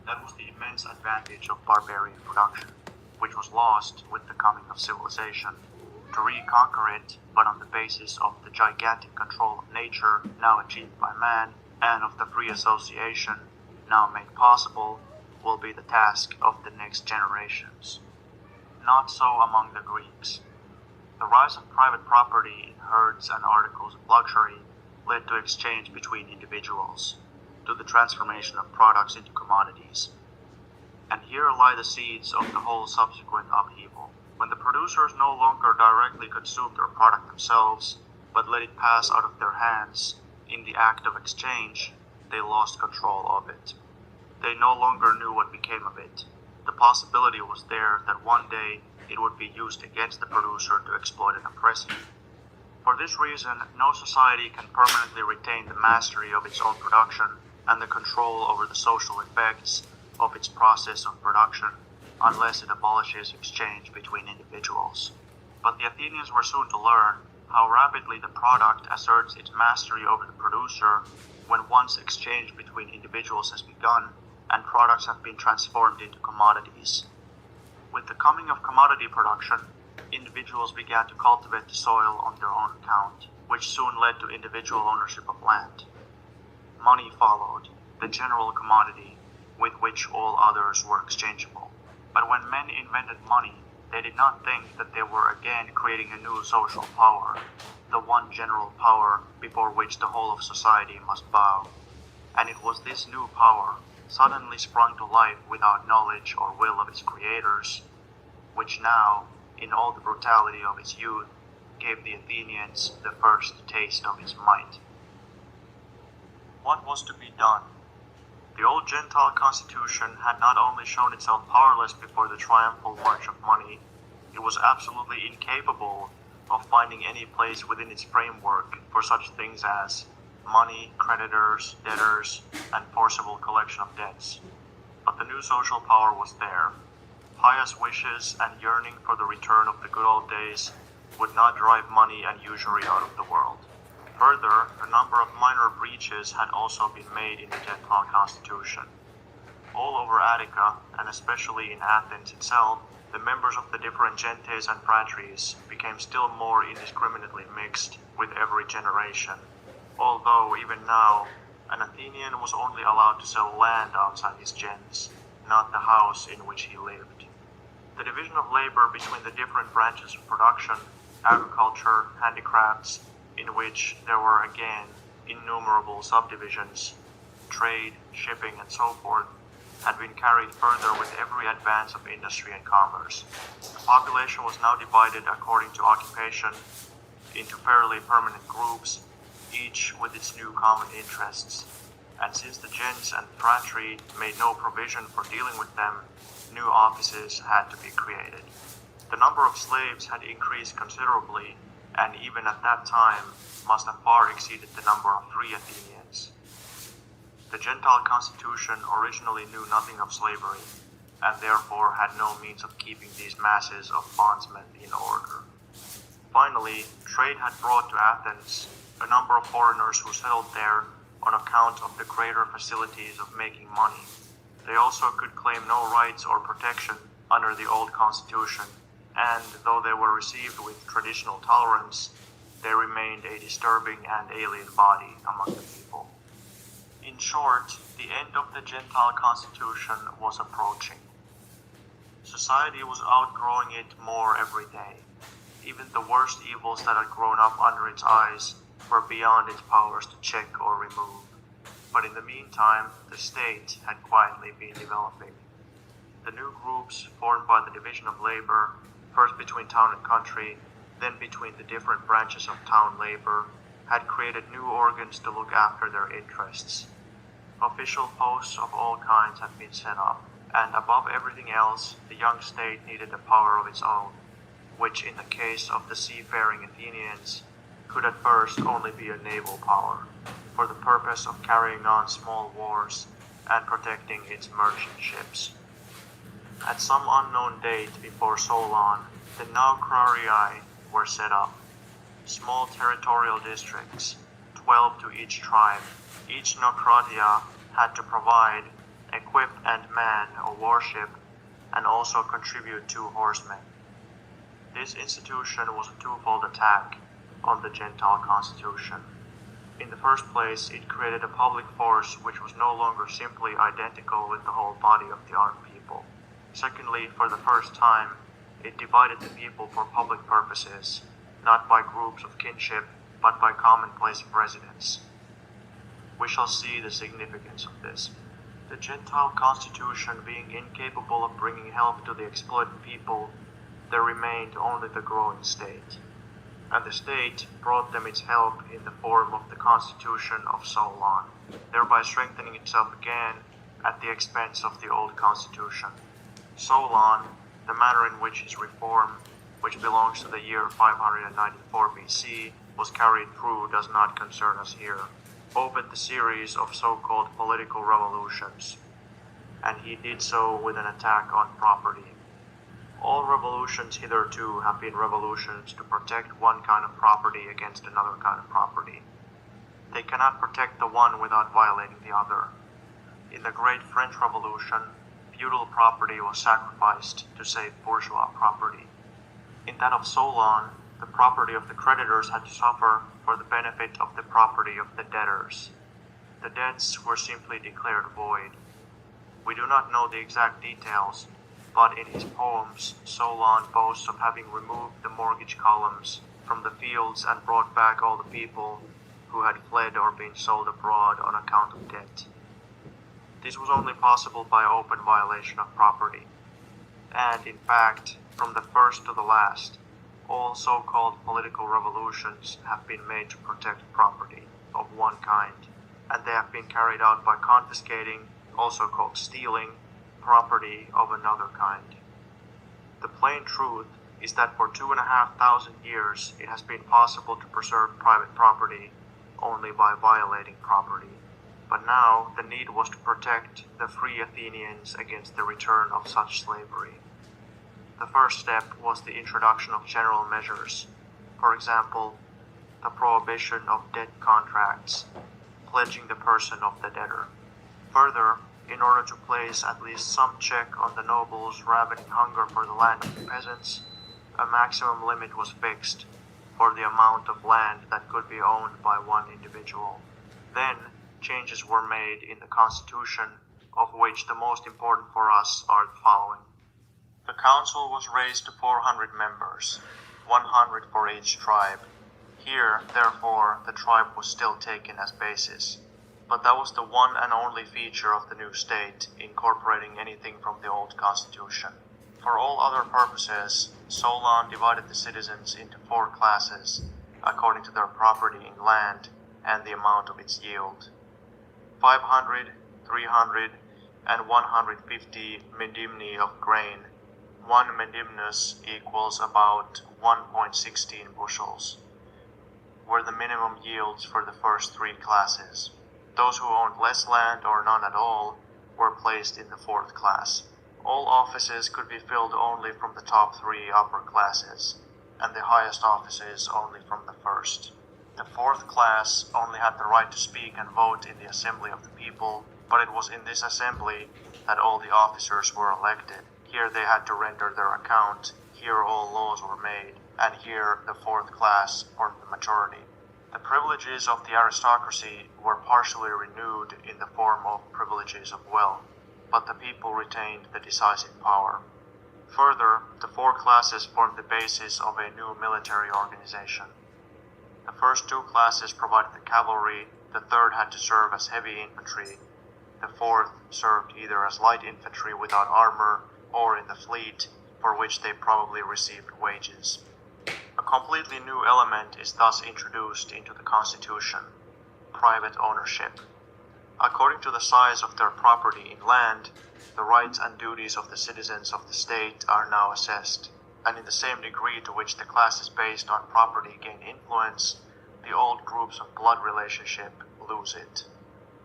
That was the immense advantage of barbarian production, which was lost with the coming of civilization. To reconquer it, but on the basis of the gigantic control of nature now achieved by man, and of the free association now made possible, will be the task of the next generations. Not so among the Greeks. The rise of private property in herds and articles of luxury led to exchange between individuals, to the transformation of products into commodities. And here lie the seeds of the whole subsequent upheaval. When the producers no longer directly consumed their product themselves, but let it pass out of their hands in the act of exchange, they lost control of it. They no longer knew what became of it. The possibility was there that one day it would be used against the producer to exploit and oppress him. For this reason, no society can permanently retain the mastery of its own production and the control over the social effects of its process of production unless it abolishes exchange between individuals. But the Athenians were soon to learn how rapidly the product asserts its mastery over the producer when once exchange between individuals has begun and products have been transformed into commodities. With the coming of commodity production, individuals began to cultivate the soil on their own account, which soon led to individual ownership of land. Money followed, the general commodity with which all others were exchangeable. But when men invented money, they did not think that they were again creating a new social power, the one general power before which the whole of society must bow. And it was this new power, suddenly sprung to life without knowledge or will of its creators, which now, in all the brutality of its youth, gave the Athenians the first taste of its might. What was to be done? The old Gentile constitution had not only shown itself powerless before the triumphal march of money, it was absolutely incapable of finding any place within its framework for such things as money, creditors, debtors, and forcible collection of debts. But the new social power was there. Pious wishes and yearning for the return of the good old days would not drive money and usury out of the world. Further, a number of minor breaches had also been made in the Gentile constitution. All over Attica, and especially in Athens itself, the members of the different gentes and phratries became still more indiscriminately mixed with every generation, although even now, an Athenian was only allowed to sell land outside his gens, not the house in which he lived. The division of labor between the different branches of production, agriculture, handicrafts, in which there were again innumerable subdivisions, trade, shipping, and so forth, had been carried further with every advance of industry and commerce. The population was now divided according to occupation into fairly permanent groups, each with its new common interests, and since the gens and phratry made no provision for dealing with them, new offices had to be created. The number of slaves had increased considerably, and even at that time must have far exceeded the number of free Athenians. The Gentile constitution originally knew nothing of slavery, and therefore had no means of keeping these masses of bondsmen in order. Finally, trade had brought to Athens a number of foreigners who settled there on account of the greater facilities of making money. They also could claim no rights or protection under the old constitution, and though they were received with traditional tolerance, they remained a disturbing and alien body among the people. In short, the end of the Gentile constitution was approaching. Society was outgrowing it more every day. Even the worst evils that had grown up under its eyes were beyond its powers to check or remove. But in the meantime, the state had quietly been developing. The new groups formed by the division of labor, first between town and country, then between the different branches of town labor, had created new organs to look after their interests. Official posts of all kinds had been set up, and above everything else, the young state needed a power of its own, which in the case of the seafaring Athenians could at first only be a naval power, for the purpose of carrying on small wars and protecting its merchant ships. At some unknown date before Solon, the Naucrarii were set up, small territorial districts, 12 to each tribe. Each Naucratia had to provide equip and man a warship, and also contribute 2 horsemen. This institution was a twofold attack on the Gentile constitution. In the first place, it created a public force which was no longer simply identical with the whole body of the armed people. Secondly, for the first time, it divided the people for public purposes, not by groups of kinship, but by common place of residence. We shall see the significance of this. The Gentile constitution being incapable of bringing help to the exploited people, there remained only the growing state. And the state brought them its help in the form of the Constitution of Solon, thereby strengthening itself again at the expense of the old constitution. Solon, the manner in which his reform, which belongs to the year 594 BC, was carried through does not concern us here, opened the series of so-called political revolutions, and he did so with an attack on property. All revolutions hitherto have been revolutions to protect one kind of property against another kind of property. They cannot protect the one without violating the other. In the Great French Revolution, feudal property was sacrificed to save bourgeois property. In that of Solon, the property of the creditors had to suffer for the benefit of the property of the debtors. The debts were simply declared void. We do not know the exact details, but in his poems, Solon boasts of having removed the mortgage columns from the fields and brought back all the people who had fled or been sold abroad on account of debt. This was only possible by open violation of property. And in fact, from the first to the last, all so-called political revolutions have been made to protect property of one kind, and they have been carried out by confiscating, also called stealing, property of another kind. The plain truth is that for 2,500 years it has been possible to preserve private property only by violating property. But now the need was to protect the free Athenians against the return of such slavery. The first step was the introduction of general measures, for example, the prohibition of debt contracts, pledging the person of the debtor. Further, in order to place at least some check on the nobles' ravening hunger for the land of the peasants, a maximum limit was fixed for the amount of land that could be owned by one individual. Then, changes were made in the constitution, of which the most important for us are the following. The council was raised to 400 members, 100 for each tribe. Here, therefore, the tribe was still taken as basis. But that was the one and only feature of the new state, incorporating anything from the old constitution. For all other purposes, Solon divided the citizens into 4 classes, according to their property in land and the amount of its yield. 500, 300, and 150 medimni of grain. 1 medimnus equals about 1.16 bushels, were the minimum yields for the first 3 classes. Those who owned less land or none at all were placed in the 4th class. All offices could be filled only from the top 3 upper classes, and the highest offices only from the first. The 4th class only had the right to speak and vote in the assembly of the people, but it was in this assembly that all the officers were elected. Here they had to render their account, here all laws were made, and here the 4th class formed the majority. The privileges of the aristocracy were partially renewed in the form of privileges of wealth, but the people retained the decisive power. Further, the 4 classes formed the basis of a new military organization. The first 2 classes provided the cavalry, the 3rd had to serve as heavy infantry, the 4th served either as light infantry without armor or in the fleet, for which they probably received wages. A completely new element is thus introduced into the Constitution: private ownership. According to the size of their property in land, the rights and duties of the citizens of the state are now assessed, and in the same degree to which the classes based on property gain influence, the old groups of blood relationship lose it.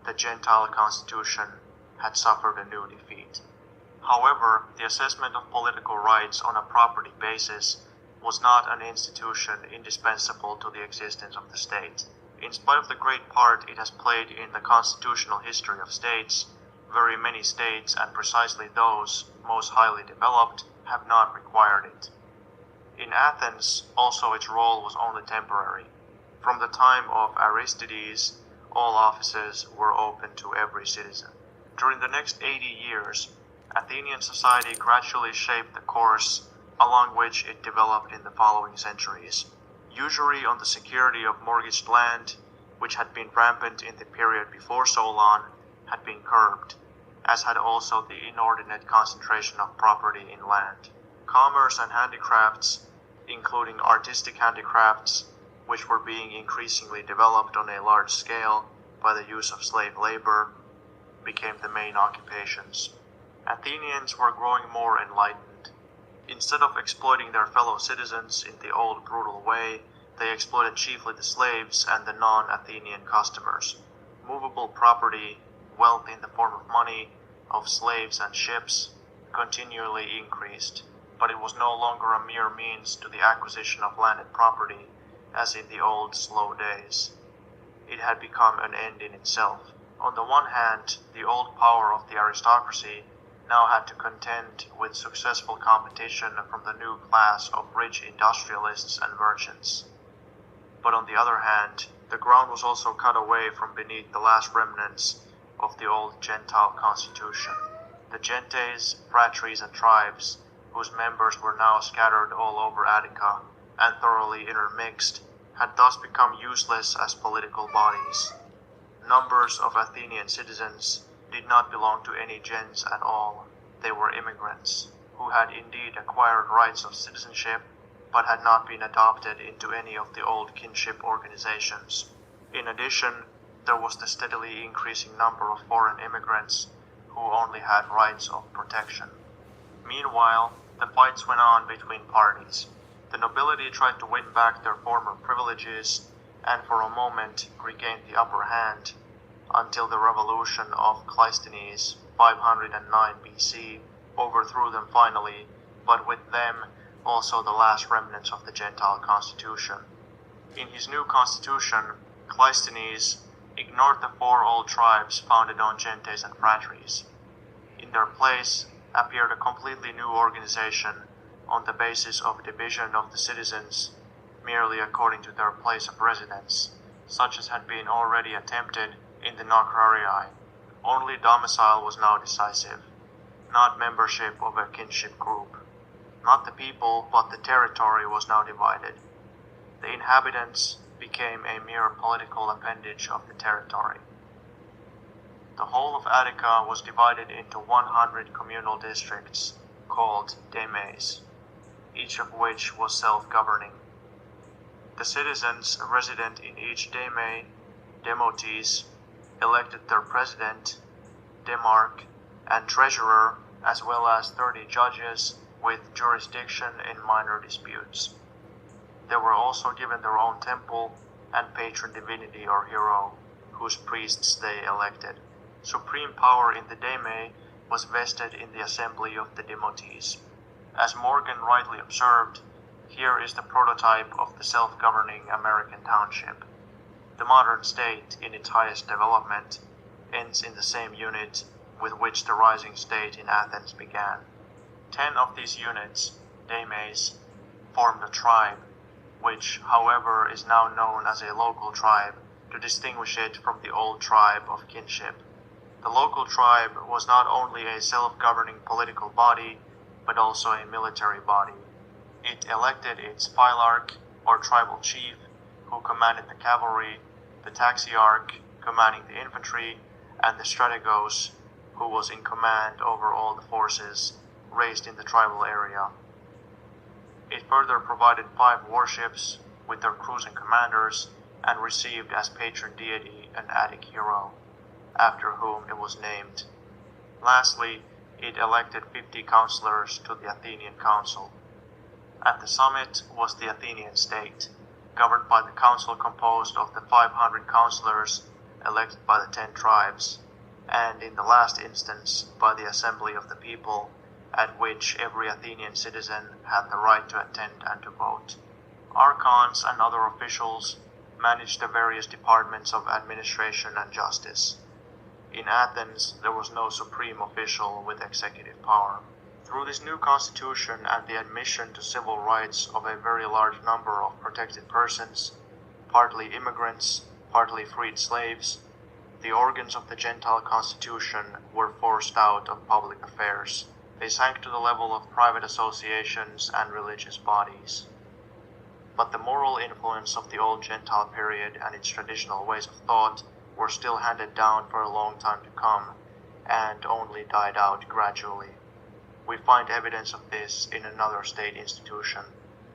The Gentile constitution had suffered a new defeat. However, the assessment of political rights on a property basis was not an institution indispensable to the existence of the state. In spite of the great part it has played in the constitutional history of states, very many states, and precisely those most highly developed, have not required it. In Athens, also its role was only temporary. From the time of Aristides, all offices were open to every citizen. During the next 80 years, Athenian society gradually shaped the course along which it developed in the following centuries. Usury on the security of mortgaged land, which had been rampant in the period before Solon, had been curbed, as had also the inordinate concentration of property in land. Commerce and handicrafts, including artistic handicrafts, which were being increasingly developed on a large scale by the use of slave labor, became the main occupations. Athenians were growing more enlightened. Instead of exploiting their fellow citizens in the old brutal way, they exploited chiefly the slaves and the non-Athenian customers. Movable property, wealth in the form of money, of slaves and ships, continually increased, but it was no longer a mere means to the acquisition of landed property, as in the old slow days. It had become an end in itself. On the one hand, the old power of the aristocracy now had to contend with successful competition from the new class of rich industrialists and merchants. But on the other hand, the ground was also cut away from beneath the last remnants of the old Gentile constitution. The gentes, phratries, and tribes, whose members were now scattered all over Attica and thoroughly intermixed, had thus become useless as political bodies. Numbers of Athenian citizens did not belong to any gens at all. They were immigrants, who had indeed acquired rights of citizenship, but had not been adopted into any of the old kinship organizations. In addition, there was the steadily increasing number of foreign immigrants who only had rights of protection. Meanwhile, the fights went on between parties. The nobility tried to win back their former privileges and for a moment regained the upper hand until the revolution of Cleisthenes 509 BC overthrew them finally, but with them also the last remnants of the Gentile constitution. In his new constitution, Cleisthenes ignored the four old tribes founded on gentes and phratries. In their place appeared a completely new organization on the basis of division of the citizens merely according to their place of residence, such as had been already attempted in the Nocrarii. Only domicile was now decisive, not membership of a kinship group. Not the people, but the territory was now divided. The inhabitants became a mere political appendage of the territory. The whole of Attica was divided into 100 communal districts called demes, each of which was self-governing. The citizens resident in each deme, demotes, elected their president, demarch, and treasurer, as well as 30 judges with jurisdiction in minor disputes. They were also given their own temple and patron divinity or hero, whose priests they elected. Supreme power in the deme was vested in the assembly of the demotes. As Morgan rightly observed, here is the prototype of the self-governing American township. The modern state, in its highest development, ends in the same unit with which the rising state in Athens began. 10 of these units, demes, formed a tribe, which, however, is now known as a local tribe to distinguish it from the old tribe of kinship. The local tribe was not only a self-governing political body, but also a military body. It elected its phylarch, or tribal chief, who commanded the cavalry, the taxiarch, commanding the infantry, and the strategos, who was in command over all the forces raised in the tribal area. It further provided 5 warships with their crews and commanders, and received as patron deity an Attic hero, after whom it was named. Lastly, it elected 50 councillors to the Athenian council. At the summit was the Athenian state, governed by the council composed of the 500 councillors elected by the 10 tribes, and in the last instance by the assembly of the people, at which every Athenian citizen had the right to attend and to vote. Archons and other officials managed the various departments of administration and justice. In Athens, there was no supreme official with executive power. Through this new constitution and the admission to civil rights of a very large number of protected persons, partly immigrants, partly freed slaves, the organs of the Gentile constitution were forced out of public affairs. They sank to the level of private associations and religious bodies. But the moral influence of the old Gentile period and its traditional ways of thought were still handed down for a long time to come, and only died out gradually. We find evidence of this in another state institution.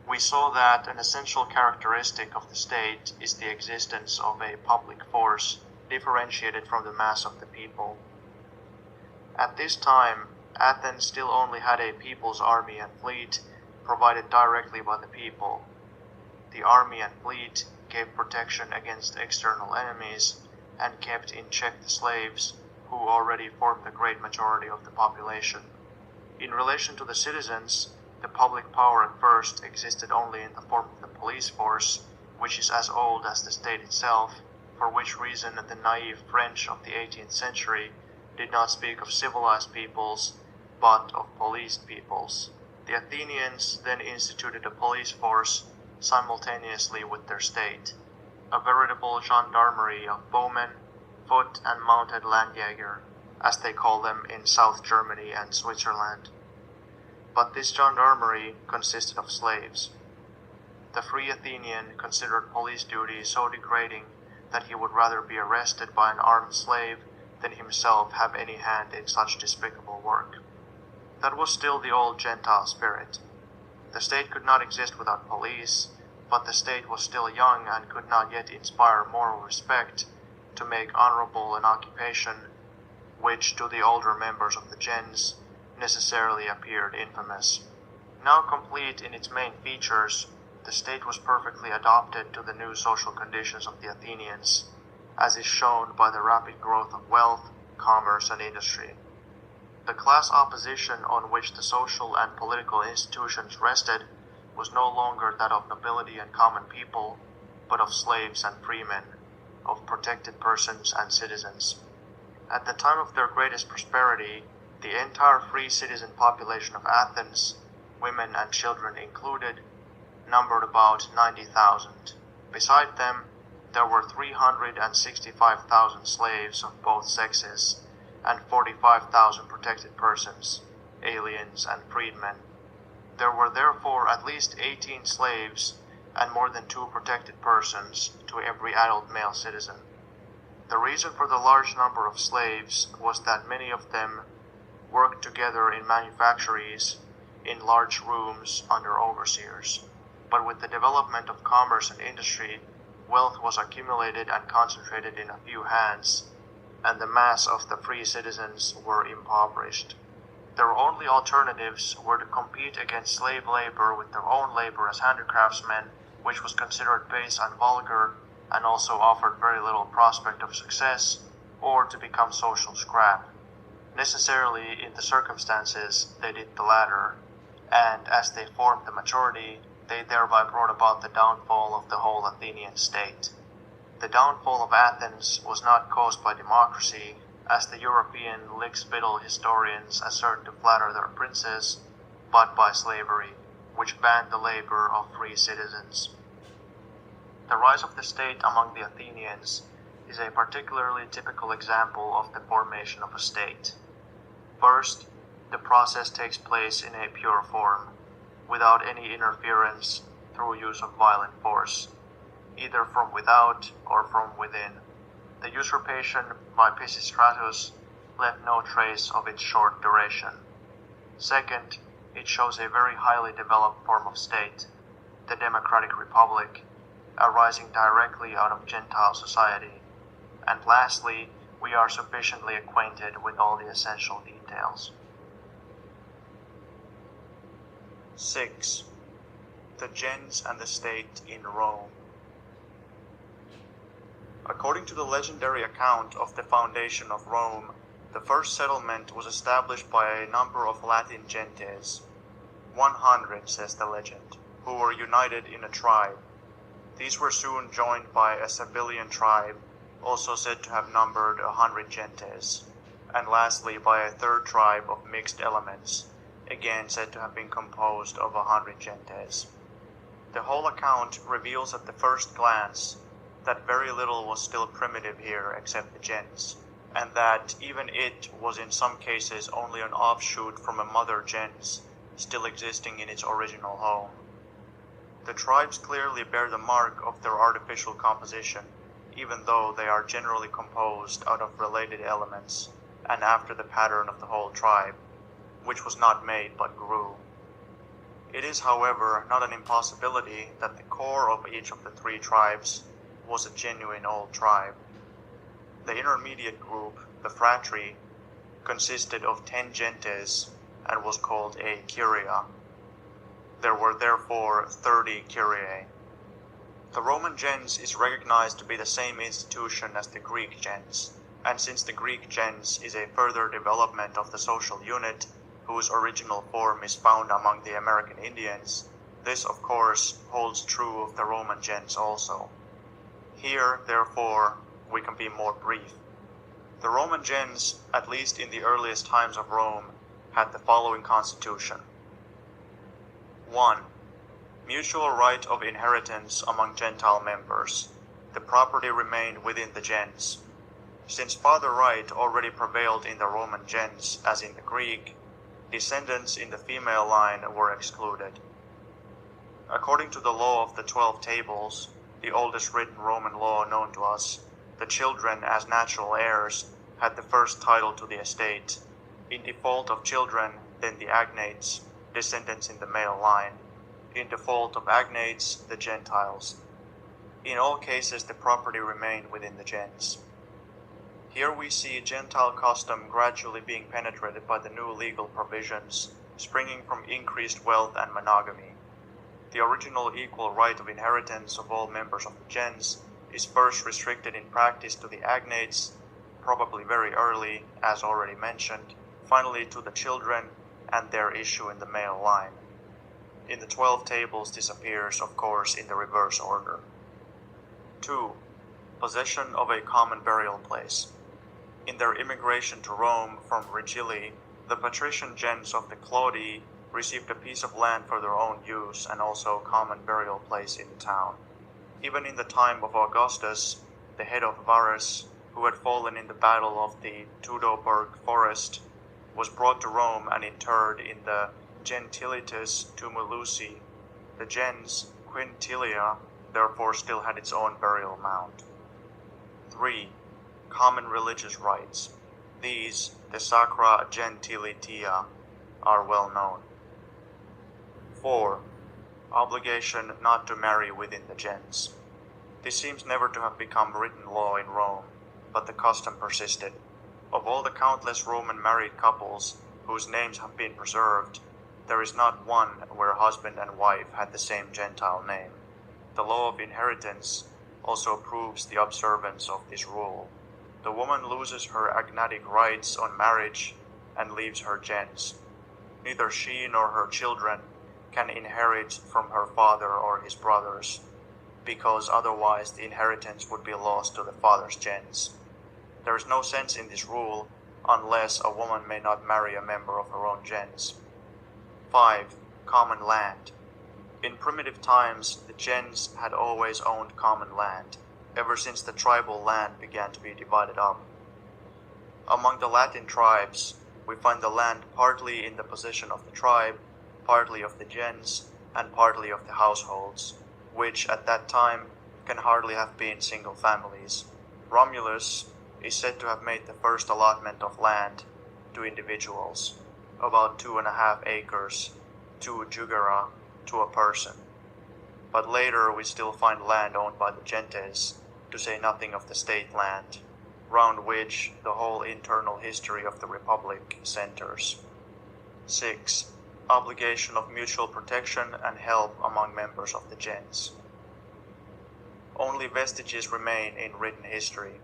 We saw that an essential characteristic of the state is the existence of a public force differentiated from the mass of the people. At this time, Athens still only had a people's army and fleet provided directly by the people. The army and fleet gave protection against external enemies and kept in check the slaves, who already formed the great majority of the population. In relation to the citizens, the public power at first existed only in the form of the police force, which is as old as the state itself, for which reason the naive French of the 18th century did not speak of civilized peoples, but of policed peoples. The Athenians then instituted a police force simultaneously with their state, a veritable gendarmerie of bowmen, foot and mounted landjäger, as they call them in South Germany and Switzerland. But this gendarmerie consisted of slaves. The free Athenian considered police duty so degrading that he would rather be arrested by an armed slave than himself have any hand in such despicable work. That was still the old Gentile spirit. The state could not exist without police, but the state was still young and could not yet inspire moral respect to make honorable an occupation which to the older members of the gens necessarily appeared infamous. Now complete in its main features, the state was perfectly adapted to the new social conditions of the Athenians, as is shown by the rapid growth of wealth, commerce, and industry. The class opposition on which the social and political institutions rested was no longer that of nobility and common people, but of slaves and freemen, of protected persons and citizens. At the time of their greatest prosperity, the entire free citizen population of Athens, women and children included, numbered about 90,000. Beside them, there were 365,000 slaves of both sexes, and 45,000 protected persons, aliens and freedmen. There were therefore at least 18 slaves and more than 2 protected persons to every adult male citizen. The reason for the large number of slaves was that many of them worked together in manufactories in large rooms under overseers. But with the development of commerce and industry, wealth was accumulated and concentrated in a few hands, and the mass of the free citizens were impoverished. Their only alternatives were to compete against slave labor with their own labor as handicraftsmen, which was considered base and vulgar, and also offered very little prospect of success, or to become social scrap. Necessarily, in the circumstances, they did the latter, and as they formed the majority, they thereby brought about the downfall of the whole Athenian state. The downfall of Athens was not caused by democracy, as the European lick-spittle historians assert to flatter their princes, but by slavery, which banned the labor of free citizens. The rise of the state among the Athenians is a particularly typical example of the formation of a state. First, the process takes place in a pure form, without any interference through use of violent force, either from without or from within. The usurpation by Pisistratus left no trace of its short duration. Second, it shows a very highly developed form of state, the democratic republic, arising directly out of Gentile society. And lastly, we are sufficiently acquainted with all the essential details. 6. The gens and the state in Rome. According to the legendary account of the foundation of Rome, the first settlement was established by a number of Latin gentes, 100, says the legend, who were united in a tribe. These were soon joined by a Sabellian tribe, also said to have numbered 100 gentes, and lastly by a third tribe of mixed elements, again said to have been composed of 100 gentes. The whole account reveals at the first glance that very little was still primitive here except the gens, and that even it was in some cases only an offshoot from a mother gens still existing in its original home. The tribes clearly bear the mark of their artificial composition, even though they are generally composed out of related elements, and after the pattern of the whole tribe, which was not made but grew. It is, however, not an impossibility that the core of each of the three tribes was a genuine old tribe. The intermediate group, the phratry, consisted of 10 gentes and was called a curia. There were therefore 30 curiae. The Roman gens is recognized to be the same institution as the Greek gens, and since the Greek gens is a further development of the social unit, whose original form is found among the American Indians, this of course holds true of the Roman gens also. Here, therefore, we can be more brief. The Roman gens, at least in the earliest times of Rome, had the following constitution. 1. Mutual right of inheritance among Gentile members. The property remained within the gens. Since father right already prevailed in the Roman gens as in the Greek, descendants in the female line were excluded. According to the law of the 12 tables, the oldest written Roman law known to us, the children as natural heirs had the first title to the estate. In default of children, then the agnates, descendants in the male line. In default of agnates, the Gentiles. In all cases, the property remained within the gens. Here we see Gentile custom gradually being penetrated by the new legal provisions, springing from increased wealth and monogamy. The original equal right of inheritance of all members of the gens is first restricted in practice to the agnates, probably very early, as already mentioned, finally to the children and their issue in the male line. In the 12 tables this appears, of course, in the reverse order. 2. Possession of a common burial place. In their immigration to Rome from Rigili, the patrician gens of the Claudii received a piece of land for their own use and also a common burial place in the town. Even in the time of Augustus, the head of Varus, who had fallen in the battle of the Teutoburg forest, was brought to Rome and interred in the Gentilitas Tumulusi. The gens, Quintilia, therefore still had its own burial mound. 3. Common religious rites. These, the Sacra Gentilitia, are well known. 4. Obligation not to marry within the gens. This seems never to have become written law in Rome, but the custom persisted. Of all the countless Roman married couples whose names have been preserved, there is not one where husband and wife had the same Gentile name. The law of inheritance also proves the observance of this rule. The woman loses her agnatic rights on marriage and leaves her gens. Neither she nor her children can inherit from her father or his brothers, because otherwise the inheritance would be lost to the father's gens. There is no sense in this rule unless a woman may not marry a member of her own gens. 5. Common land. In primitive times, the gens had always owned common land, ever since the tribal land began to be divided up. Among the Latin tribes, we find the land partly in the possession of the tribe, partly of the gens, and partly of the households, which at that time can hardly have been single families. Romulus is said to have made the first allotment of land to individuals, about 2.5 acres, 2 jugera, to a person. But later we still find land owned by the gentes, to say nothing of the state land, round which the whole internal history of the Republic centers. 6. Obligation of mutual protection and help among members of the gens. Only vestiges remain in written history.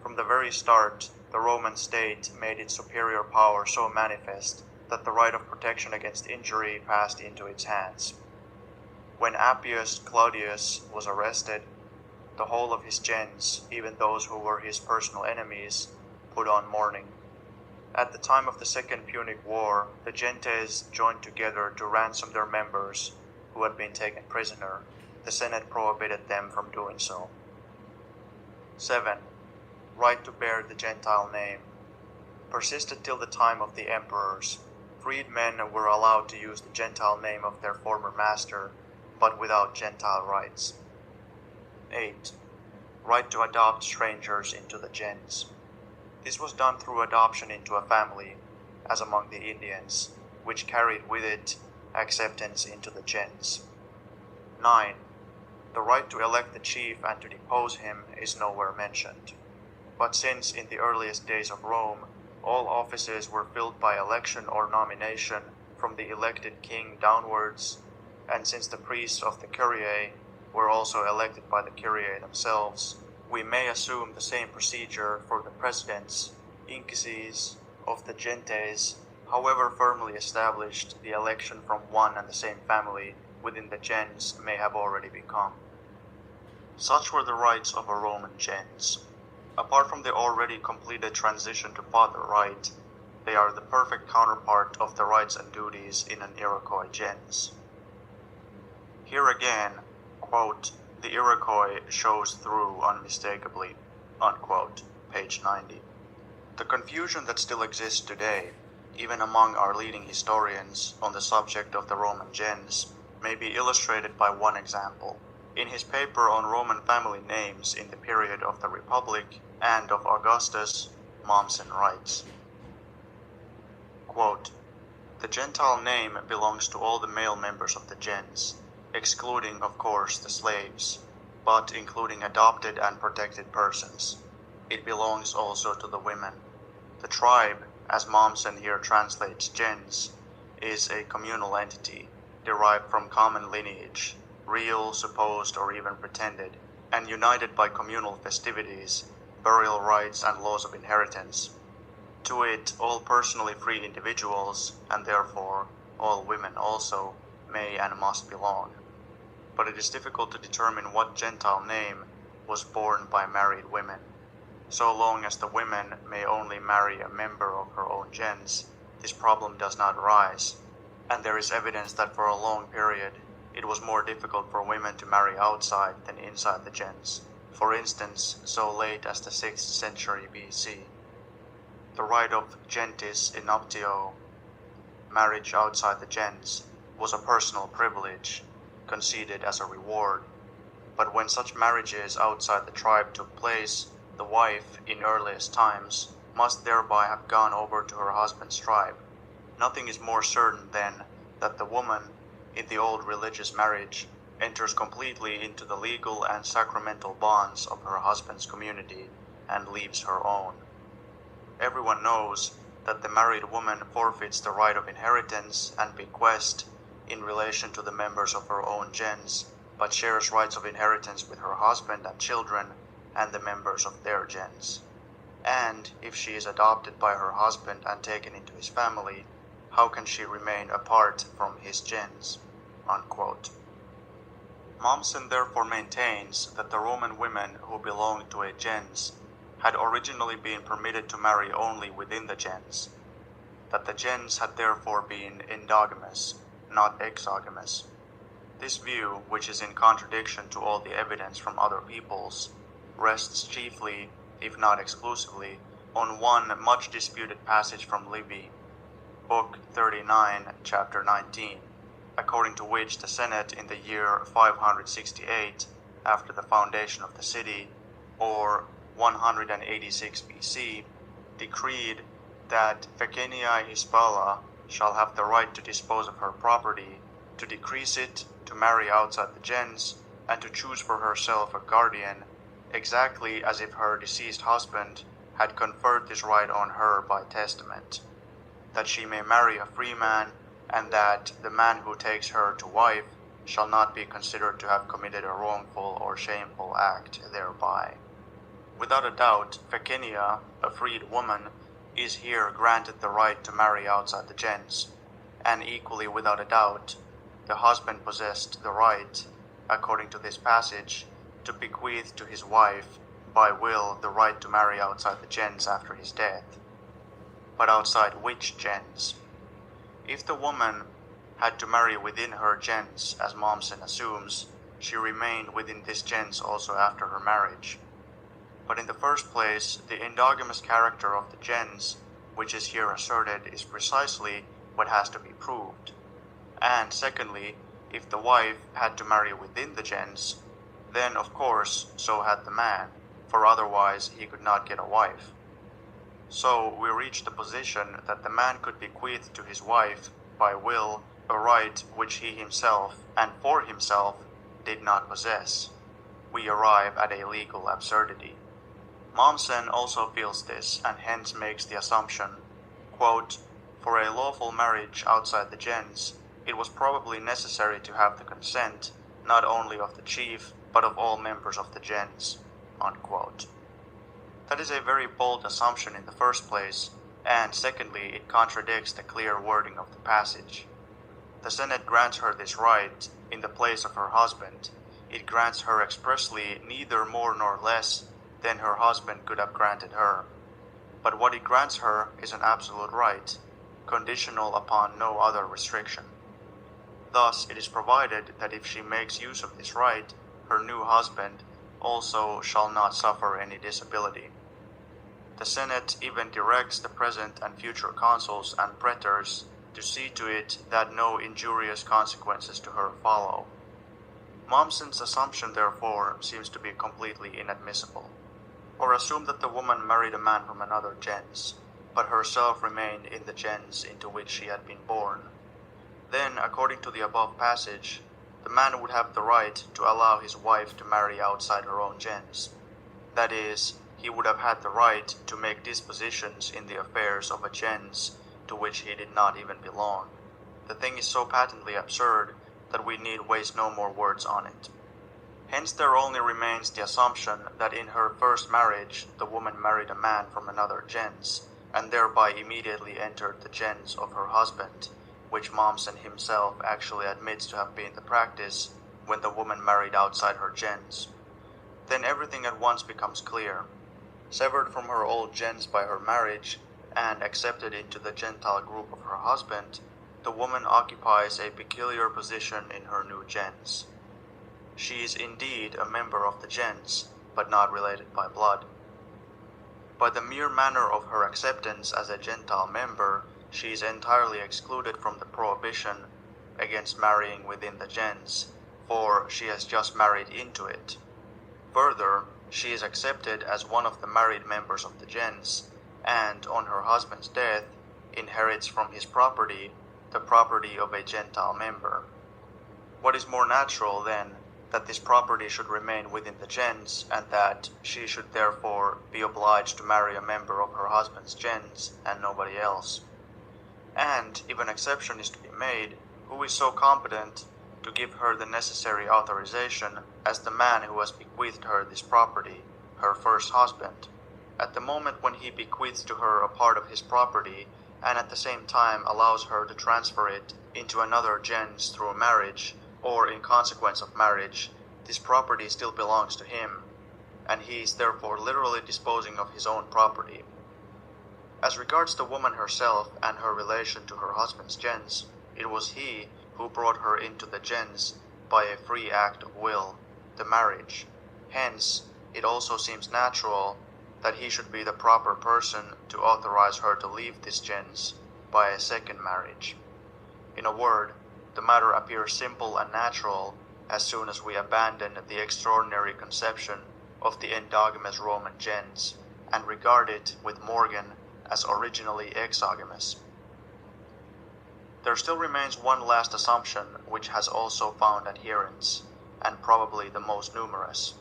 From the very start, the Roman state made its superior power so manifest that the right of protection against injury passed into its hands. When Appius Claudius was arrested, The whole of his gens, even those who were his personal enemies, put on mourning. At the time of the Second Punic War, the gentes joined together to ransom their members who had been taken prisoner. The Senate prohibited them from doing so. 7. Right to bear the Gentile name. Persisted till the time of the emperors. Freedmen were allowed to use the Gentile name of their former master, but without Gentile rights. 8. Right to adopt strangers into the gens. This was done through adoption into a family, as among the Indians, which carried with it acceptance into the gens. 9. The right to elect the chief and to depose him is nowhere mentioned. But since in the earliest days of Rome, all offices were filled by election or nomination from the elected king downwards, and since the priests of the Curiae were also elected by the Curiae themselves, we may assume the same procedure for the presidents, inquices, of the gentes, however firmly established the election from one and the same family within the gens may have already become. Such were the rights of a Roman gens. Apart from the already completed transition to father right, they are the perfect counterpart of the rights and duties in an Iroquois gens. Here again, quote, the Iroquois shows through unmistakably, unquote, page 90. The confusion that still exists today, even among our leading historians on the subject of the Roman gens, may be illustrated by one example. In his paper on Roman family names in the period of the Republic and of Augustus, Mommsen writes, quote, the Gentile name belongs to all the male members of the gens, excluding, of course, the slaves, but including adopted and protected persons. It belongs also to the women. The tribe, as Mommsen here translates gens, is a communal entity, derived from common lineage, real, supposed, or even pretended, and united by communal festivities, burial rites, and laws of inheritance. To it, all personally free individuals, and therefore all women also, may and must belong. But it is difficult to determine what Gentile name was borne by married women. So long as the women may only marry a member of her own gens, this problem does not arise, and there is evidence that for a long period it was more difficult for women to marry outside than inside the gens, for instance, so late as the 6th century BC. The right of gentis in nuptio, marriage outside the gens, was a personal privilege, conceded as a reward, but when such marriages outside the tribe took place, the wife, in earliest times, must thereby have gone over to her husband's tribe. Nothing is more certain than that the woman, in the old religious marriage, enters completely into the legal and sacramental bonds of her husband's community and leaves her own. Everyone knows that the married woman forfeits the right of inheritance and bequest in relation to the members of her own gens, but shares rights of inheritance with her husband and children and the members of their gens. And if she is adopted by her husband and taken into his family, how can she remain apart from his gens? Unquote. Mommsen therefore maintains that the Roman women who belonged to a gens had originally been permitted to marry only within the gens, that the gens had therefore been endogamous, not exogamous. This view, which is in contradiction to all the evidence from other peoples, rests chiefly, if not exclusively, on one much disputed passage from Livy, Book 39, Chapter 19, according to which the Senate in the year 568, after the foundation of the city, or 186 BC, decreed that Fecenia Hispala shall have the right to dispose of her property, to decrease it, to marry outside the gens, and to choose for herself a guardian, exactly as if her deceased husband had conferred this right on her by testament, that she may marry a free man, and that the man who takes her to wife shall not be considered to have committed a wrongful or shameful act thereby. Without a doubt, Fecenia, a freed woman, is here granted the right to marry outside the gens, and equally without a doubt, the husband possessed the right, according to this passage, to bequeath to his wife, by will, the right to marry outside the gens after his death. But outside which gens? If the woman had to marry within her gens, as Mommsen assumes, she remained within this gens also after her marriage. But in the first place, the endogamous character of the gens, which is here asserted, is precisely what has to be proved. And secondly, if the wife had to marry within the gens, then of course so had the man, for otherwise he could not get a wife. So we reach the position that the man could bequeath to his wife, by will, a right which he himself, and for himself, did not possess. We arrive at a legal absurdity. Mommsen also feels this, and hence makes the assumption, quote, for a lawful marriage outside the gens, it was probably necessary to have the consent, not only of the chief, but of all members of the gens, unquote. That is a very bold assumption in the first place, and secondly, it contradicts the clear wording of the passage. The Senate grants her this right in the place of her husband. It grants her expressly neither more nor less than her husband could have granted her. But what it grants her is an absolute right, conditional upon no other restriction. Thus, it is provided that if she makes use of this right, her new husband also shall not suffer any disability. The Senate even directs the present and future consuls and praetors to see to it that no injurious consequences to her follow. Mommsen's assumption, therefore, seems to be completely inadmissible. Or assume that the woman married a man from another gens, but herself remained in the gens into which she had been born. Then, according to the above passage, the man would have the right to allow his wife to marry outside her own gens. That is, he would have had the right to make dispositions in the affairs of a gens to which he did not even belong. The thing is so patently absurd that we need waste no more words on it. Hence there only remains the assumption that in her first marriage the woman married a man from another gens, and thereby immediately entered the gens of her husband, which Mommsen himself actually admits to have been the practice when the woman married outside her gens. Then everything at once becomes clear. Severed from her old gens by her marriage, and accepted into the Gentile group of her husband, the woman occupies a peculiar position in her new gens. She is indeed a member of the gens, but not related by blood. By the mere manner of her acceptance as a Gentile member, she is entirely excluded from the prohibition against marrying within the gens, for she has just married into it. Further, she is accepted as one of the married members of the gens, and, on her husband's death, inherits from his property the property of a Gentile member. What is more natural, then, that this property should remain within the gens, and that she should therefore be obliged to marry a member of her husband's gens, and nobody else? And, if an exception is to be made, who is so competent to give her the necessary authorization as the man who has bequeathed her this property, her first husband? At the moment when he bequeaths to her a part of his property, and at the same time allows her to transfer it into another gens through marriage, or in consequence of marriage, this property still belongs to him, and he is therefore literally disposing of his own property. As regards the woman herself and her relation to her husband's gens, it was he who brought her into the gens by a free act of will, the marriage. Hence, it also seems natural that he should be the proper person to authorize her to leave this gens by a second marriage. In a word, the matter appears simple and natural as soon as we abandon the extraordinary conception of the endogamous Roman gens and regard it with Morgan as originally exogamous. There still remains one last assumption which has also found adherents, and probably the most numerous.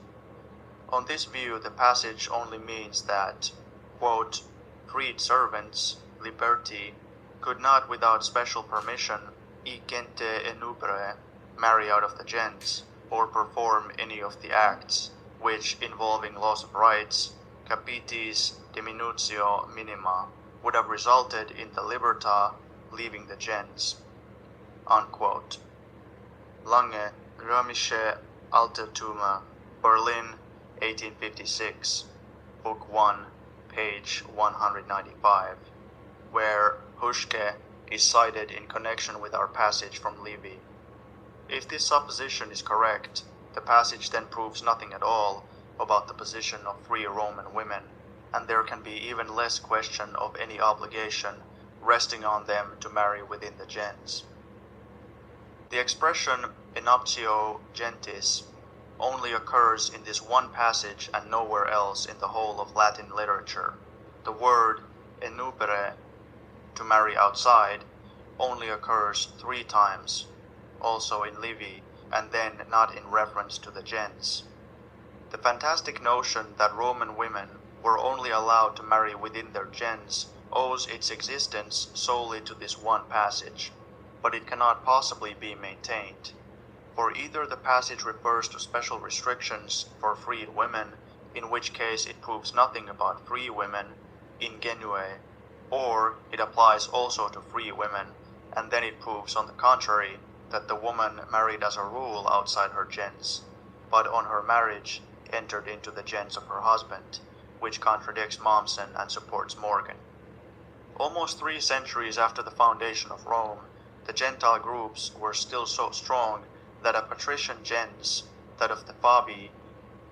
On this view, the passage only means that, quote, freed servants, liberti, could not without special permission igente enubere, marry out of the gens, or perform any of the acts, which, involving loss of rights, capitis diminutio minima, would have resulted in the liberta leaving the gens. Unquote. Lange, römische Altertümer, Berlin, 1856, Book 1, page 195, where Huschke is cited in connection with our passage from Livy. If this supposition is correct, the passage then proves nothing at all about the position of free Roman women, and there can be even less question of any obligation resting on them to marry within the gens. The expression enuptio gentis only occurs in this one passage and nowhere else in the whole of Latin literature. The word enupere, to marry outside, only occurs 3 times, also in Livy, and then not in reference to the gens. The fantastic notion that Roman women were only allowed to marry within their gens owes its existence solely to this one passage, but it cannot possibly be maintained, for either the passage refers to special restrictions for freed women, in which case it proves nothing about free women, ingenue, or it applies also to free women, and then it proves on the contrary that the woman married as a rule outside her gens, but on her marriage entered into the gens of her husband, which contradicts Mommsen and supports Morgan. Almost 3 centuries after the foundation of Rome, the Gentile groups were still so strong that a patrician gens, that of the Fabii,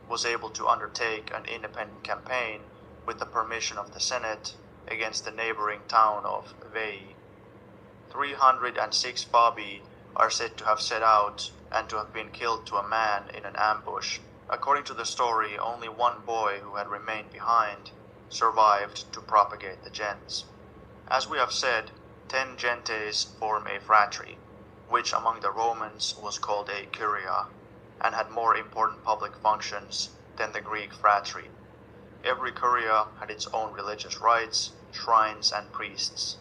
was able to undertake an independent campaign with the permission of the Senate against the neighboring town of Veii. 306 Fabii are said to have set out and to have been killed to a man in an ambush. According to the story, only one boy who had remained behind survived to propagate the gens. As we have said, 10 gentes form a phratry, which among the Romans was called a curia, and had more important public functions than the Greek phratry. Every curia had its own religious rites, shrines, and priests.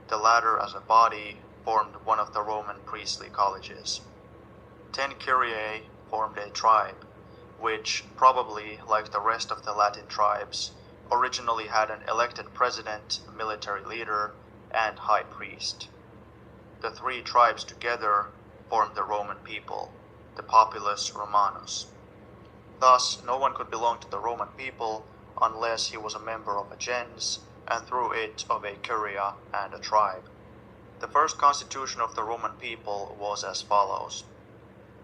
The latter as a body formed one of the Roman priestly colleges. 10 curiae formed a tribe, which, probably like the rest of the Latin tribes, originally had an elected president, military leader, and high priest. The 3 tribes together formed the Roman people, the populus Romanus. Thus, no one could belong to the Roman people unless he was a member of a gens, and through it of a curia and a tribe. The first constitution of the Roman people was as follows.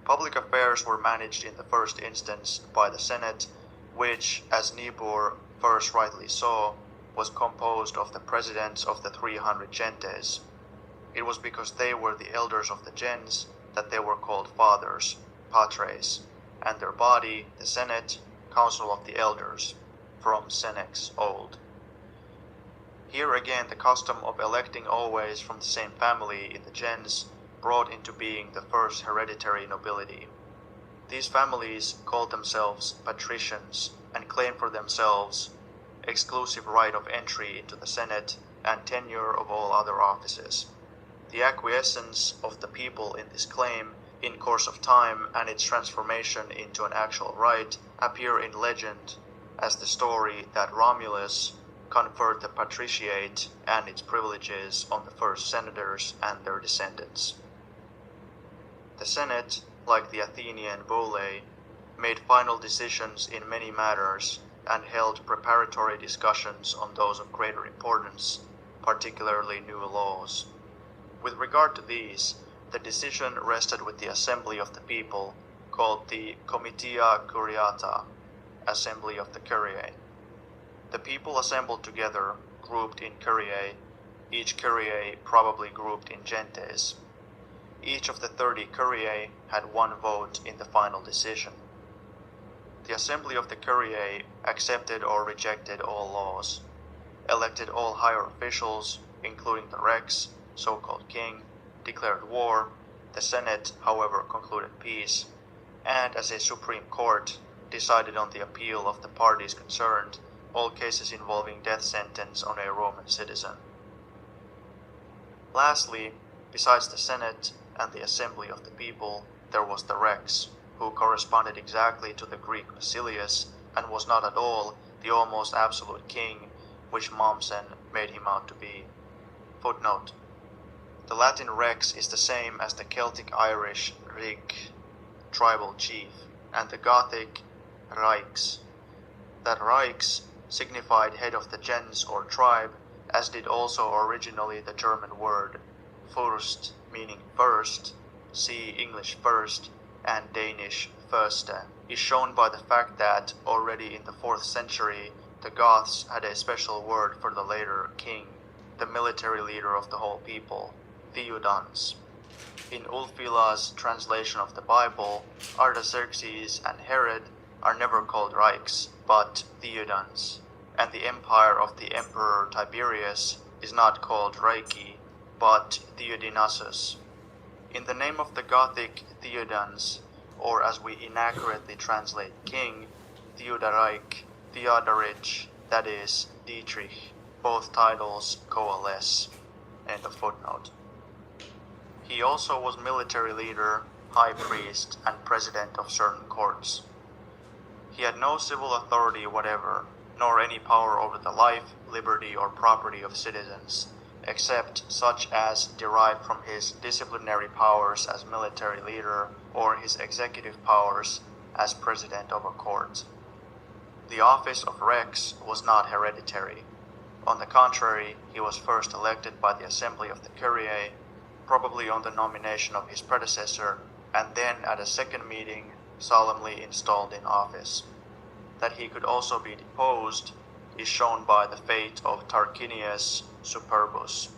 Public affairs were managed in the first instance by the Senate, which, as Niebuhr first rightly saw, was composed of the presidents of the 300 gentes. It was because they were the elders of the gens that they were called fathers, patres, and their body, the Senate, council of the elders, from senex, old. Here again the custom of electing always from the same family in the gens brought into being the first hereditary nobility. These families called themselves patricians and claimed for themselves exclusive right of entry into the Senate and tenure of all other offices. The acquiescence of the people in this claim in course of time and its transformation into an actual right appear in legend as the story that Romulus conferred the patriciate and its privileges on the first senators and their descendants. The Senate, like the Athenian bulle, made final decisions in many matters and held preparatory discussions on those of greater importance, particularly new laws. With regard to these, the decision rested with the assembly of the people, called the Comitia Curiata, Assembly of the Curiae. The people assembled together, grouped in curiae, each curiae probably grouped in gentes. Each of the 30 curiae had 1 vote in the final decision. The assembly of the curiae accepted or rejected all laws, elected all higher officials, including the rex, so-called king, declared war. The Senate, however, concluded peace, and as a supreme court, decided on the appeal of the parties concerned all cases involving death sentence on a Roman citizen. Lastly, besides the Senate and the assembly of the people, there was the rex, who corresponded exactly to the Greek Basilius and was not at all the almost absolute king which Mommsen made him out to be. Footnote: the Latin rex is the same as the Celtic Irish rig, tribal chief, and the Gothic Reichs. That Reichs signified head of the gens or tribe, as did also originally the German word Fürst, meaning first, see English first, and Danish Förste, is shown by the fact that already in the 4th century the Goths had a special word for the later king, the military leader of the whole people, Theudans. In Ulfilas' translation of the Bible, Artaxerxes and Herod are never called Reichs, but Theudans, and the empire of the Emperor Tiberius is not called Reiki, but Theodinasus. In the name of the Gothic Theudans, or as we inaccurately translate king, Theodoric, Theodoric, that is, Dietrich, both titles coalesce. End of footnote. He also was military leader, high priest, and president of certain courts. He had no civil authority whatever, nor any power over the life, liberty, or property of citizens, except such as derived from his disciplinary powers as military leader or his executive powers as president of a court. The office of Rex was not hereditary. On the contrary, he was first elected by the assembly of the Curia, probably on the nomination of his predecessor, and then at a second meeting solemnly installed in office. That he could also be deposed is shown by the fate of Tarquinius Superbus.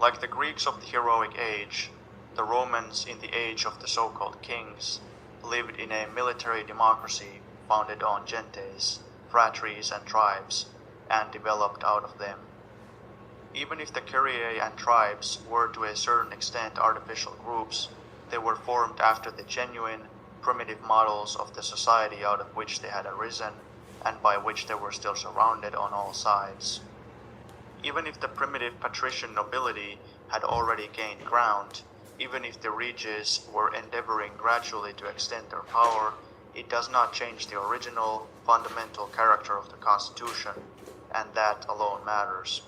Like the Greeks of the heroic age, the Romans in the age of the so-called kings lived in a military democracy founded on gentes, phratries and tribes, and developed out of them. Even if the curiae and tribes were to a certain extent artificial groups, they were formed after the genuine, primitive models of the society out of which they had arisen, and by which they were still surrounded on all sides. Even if the primitive patrician nobility had already gained ground, even if the reges were endeavoring gradually to extend their power, it does not change the original, fundamental character of the constitution, and that alone matters.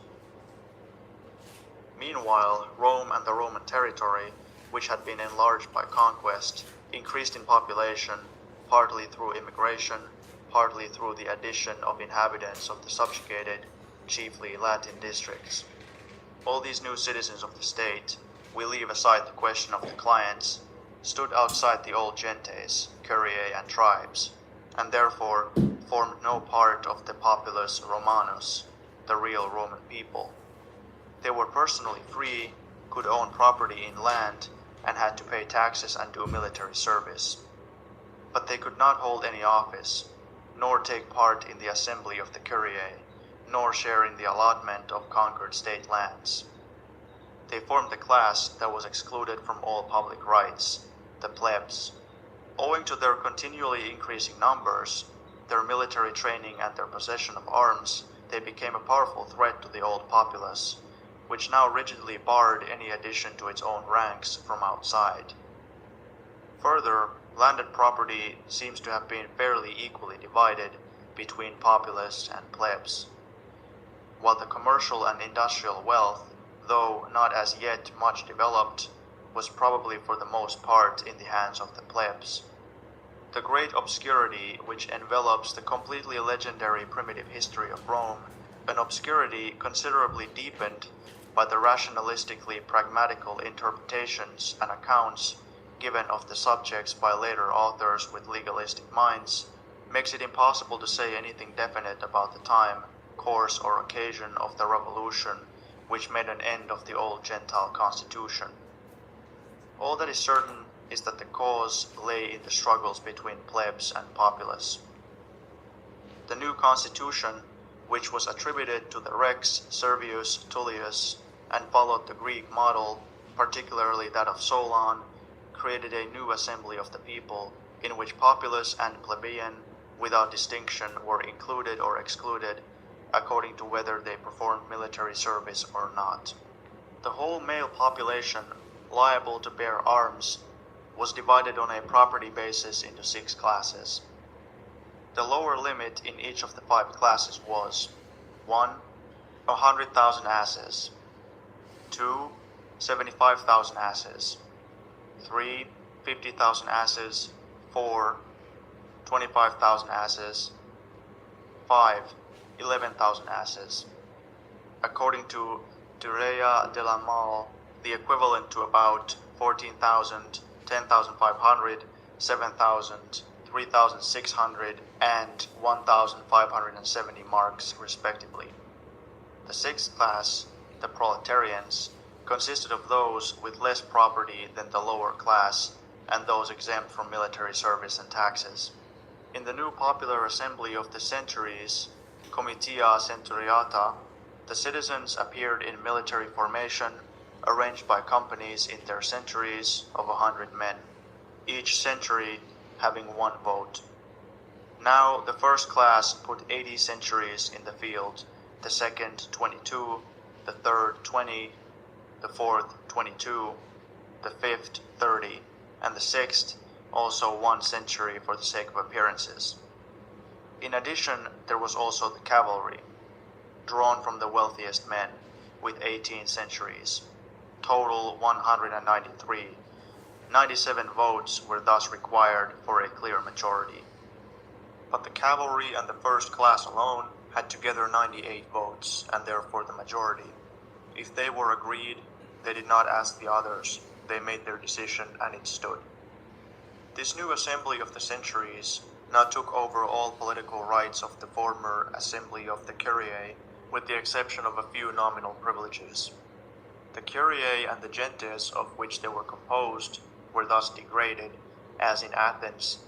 Meanwhile, Rome and the Roman territory, which had been enlarged by conquest, increased in population, partly through immigration, partly through the addition of inhabitants of the subjugated, chiefly Latin districts. All these new citizens of the state, we leave aside the question of the clients, stood outside the old gentes, curiae and tribes, and therefore formed no part of the populus Romanus, the real Roman people. They were personally free, could own property in land, and had to pay taxes and do military service. But they could not hold any office, nor take part in the assembly of the curiae, nor share in the allotment of conquered state lands. They formed a class that was excluded from all public rights, the plebs. Owing to their continually increasing numbers, their military training and their possession of arms, they became a powerful threat to the old populace, which now rigidly barred any addition to its own ranks from outside. Further, landed property seems to have been fairly equally divided between populace and plebs, while the commercial and industrial wealth, though not as yet much developed, was probably for the most part in the hands of the plebs. The great obscurity which envelops the completely legendary primitive history of Rome, an obscurity considerably deepened by the rationalistically pragmatical interpretations and accounts given of the subjects by later authors with legalistic minds, makes it impossible to say anything definite about the time, course, or occasion of the revolution which made an end of the old Gentile constitution. All that is certain is that the cause lay in the struggles between plebs and populace. The new constitution, which was attributed to the Rex Servius Tullius and followed the Greek model, particularly that of Solon, created a new assembly of the people, in which populace and plebeian, without distinction, were included or excluded, according to whether they performed military service or not. The whole male population, liable to bear arms, was divided on a property basis into 6 classes. The lower limit in each of the 5 classes was 1. 100,000 asses, 2. 75,000 asses, 3. 50,000 asses, 4. 25,000 asses. 5. 11,000 asses. According to Durea de la Malle, the equivalent to about 14,000, 10,500, 7,000, 3,600, and 1,570 marks, respectively. The sixth class, the proletarians, consisted of those with less property than the lower class and those exempt from military service and taxes. In the new popular assembly of the centuries, Comitia Centuriata, the citizens appeared in military formation, arranged by companies in their centuries of 100 men, each century having one vote. Now the first class put 80 centuries in the field, the second 22, the third 20, the fourth 22, the fifth 30, and the sixth also 1 century for the sake of appearances. In addition, there was also the cavalry, drawn from the wealthiest men, with 18 centuries. Total 193. 97 votes were thus required for a clear majority. But the cavalry and the first class alone had together 98 votes, and therefore the majority. If they were agreed, they did not ask the others. They made their decision, and it stood. This new assembly of the centuries now took over all political rights of the former assembly of the Curiae, with the exception of a few nominal privileges. The Curiae and the gentes of which they were composed were thus degraded, as in Athens,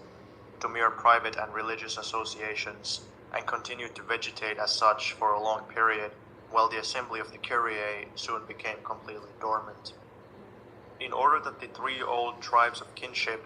to mere private and religious associations, and continued to vegetate as such for a long period, while the assembly of the Curiae soon became completely dormant. In order that the 3 old tribes of kinship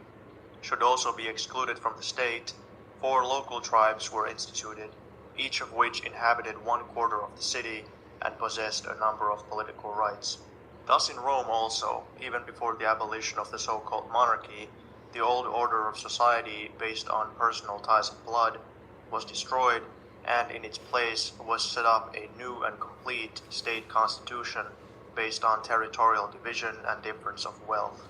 should also be excluded from the state, 4 local tribes were instituted, each of which inhabited 1/4 of the city and possessed a number of political rights. Thus in Rome also, even before the abolition of the so-called monarchy, the old order of society based on personal ties of blood was destroyed, and in its place was set up a new and complete state constitution based on territorial division and difference of wealth.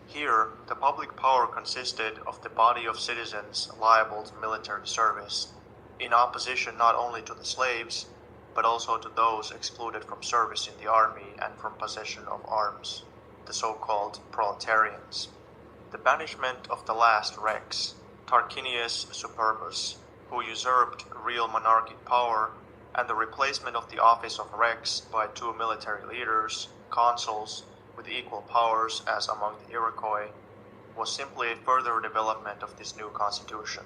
Here, the public power consisted of the body of citizens liable to military service, in opposition not only to the slaves, but also to those excluded from service in the army and from possession of arms, the so-called proletarians. The banishment of the last Rex, Tarquinius Superbus, who usurped real monarchic power, and the replacement of the office of Rex by 2 military leaders, consuls, with equal powers as among the Iroquois, was simply a further development of this new constitution.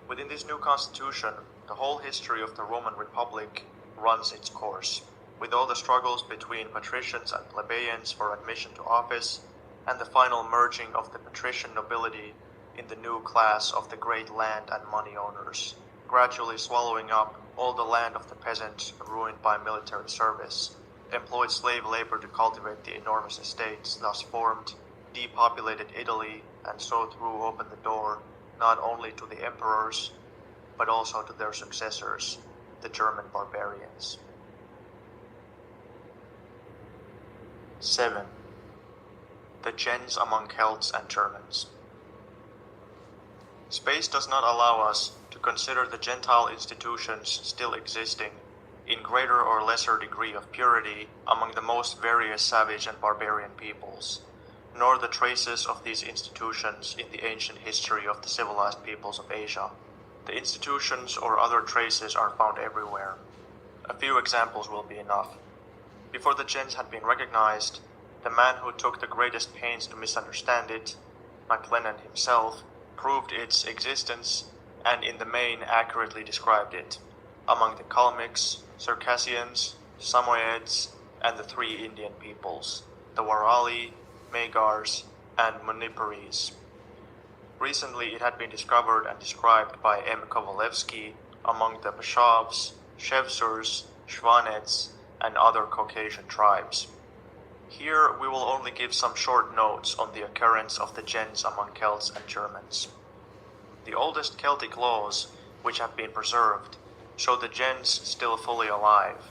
Within this new constitution, the whole history of the Roman Republic runs its course, with all the struggles between patricians and plebeians for admission to office, and the final merging of the patrician nobility in the new class of the great land and money owners, gradually swallowing up all the land of the peasant ruined by military service, employed slave labor to cultivate the enormous estates thus formed, depopulated Italy, and so threw open the door not only to the emperors, but also to their successors, the German barbarians. 7. The gens among Celts and Germans. Space does not allow us to consider the Gentile institutions still existing in greater or lesser degree of purity among the most various savage and barbarian peoples, nor the traces of these institutions in the ancient history of the civilized peoples of Asia. The institutions or other traces are found everywhere. A few examples will be enough. Before the gens had been recognized, the man who took the greatest pains to misunderstand it, MacLennan himself, proved its existence and in the main accurately described it, among the Kalmyks, Circassians, Samoyeds, and the 3 Indian peoples, the Warali, Magyars, and Munipuris. Recently it had been discovered and described by M. Kovalevsky among the Bashavs, Shevsurs, Shvanets, and other Caucasian tribes. Here we will only give some short notes on the occurrence of the gens among Celts and Germans. The oldest Celtic laws, which have been preserved, show the gens still fully alive.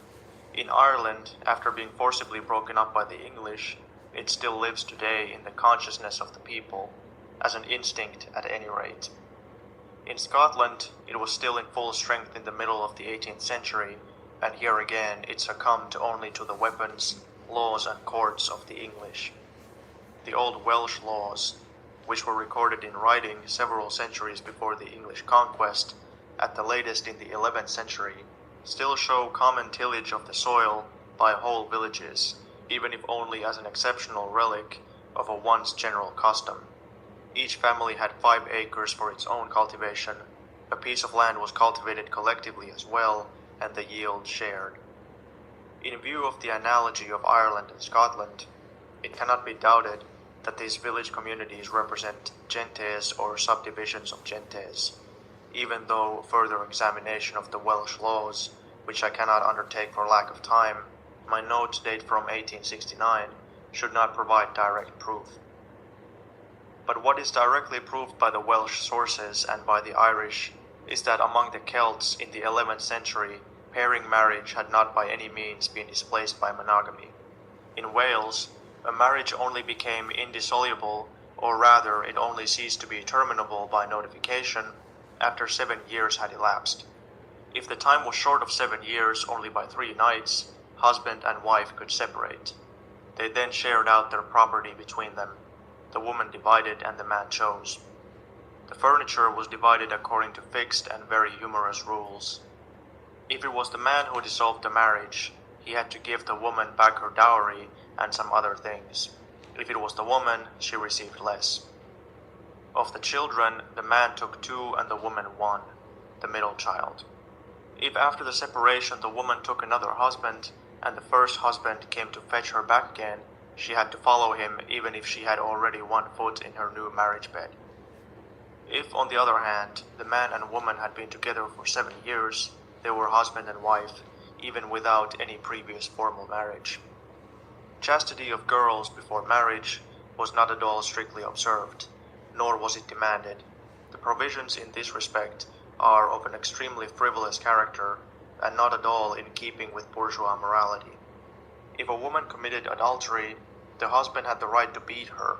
In Ireland, after being forcibly broken up by the English, it still lives today in the consciousness of the people. as an instinct at any rate. In Scotland, it was still in full strength in the middle of the 18th century, and here again it succumbed only to the weapons, laws and courts of the English. The old Welsh laws, which were recorded in writing several centuries before the English conquest, at the latest in the 11th century, still show common tillage of the soil by whole villages, even if only as an exceptional relic of a once general custom. Each family had 5 acres for its own cultivation, a piece of land was cultivated collectively as well, and the yield shared. In view of the analogy of Ireland and Scotland, it cannot be doubted that these village communities represent gentes or subdivisions of gentes, even though further examination of the Welsh laws, which I cannot undertake for lack of time, my notes date from 1869, should not provide direct proof. But what is directly proved by the Welsh sources and by the Irish is that among the Celts in the 11th century, pairing marriage had not by any means been displaced by monogamy. In Wales, a marriage only became indissoluble, or rather it only ceased to be terminable by notification, after 7 years had elapsed. If the time was short of 7 years only by 3 nights, husband and wife could separate. They then shared out their property between them. The woman divided and the man chose. The furniture was divided according to fixed and very humorous rules. If it was the man who dissolved the marriage, he had to give the woman back her dowry and some other things. If it was the woman, she received less. Of the children, the man took 2 and the woman 1, the middle child. If after the separation the woman took another husband, and the first husband came to fetch her back again, she had to follow him even if she had already 1 foot in her new marriage bed. If, on the other hand, the man and woman had been together for 7 years, they were husband and wife, even without any previous formal marriage. Chastity of girls before marriage was not at all strictly observed, nor was it demanded. The provisions in this respect are of an extremely frivolous character, and not at all in keeping with bourgeois morality. If a woman committed adultery, the husband had the right to beat her.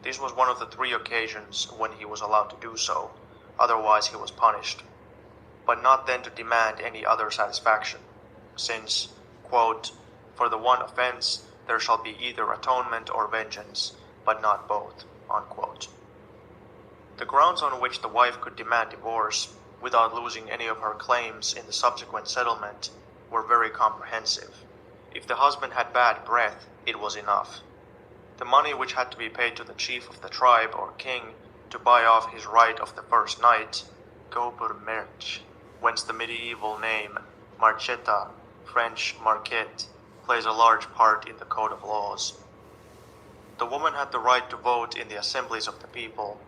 This was one of the 3 occasions when he was allowed to do so, otherwise he was punished, but not then to demand any other satisfaction, since, quote, "For the one offense there shall be either atonement or vengeance, but not both," unquote. The grounds on which the wife could demand divorce, without losing any of her claims in the subsequent settlement, were very comprehensive. If the husband had bad breath, it was enough. The money which had to be paid to the chief of the tribe or king to buy off his right of the first night, gobermerch, whence the medieval name marchetta, French marquette, plays a large part in the code of laws. The woman had the right to vote in the assemblies of the people.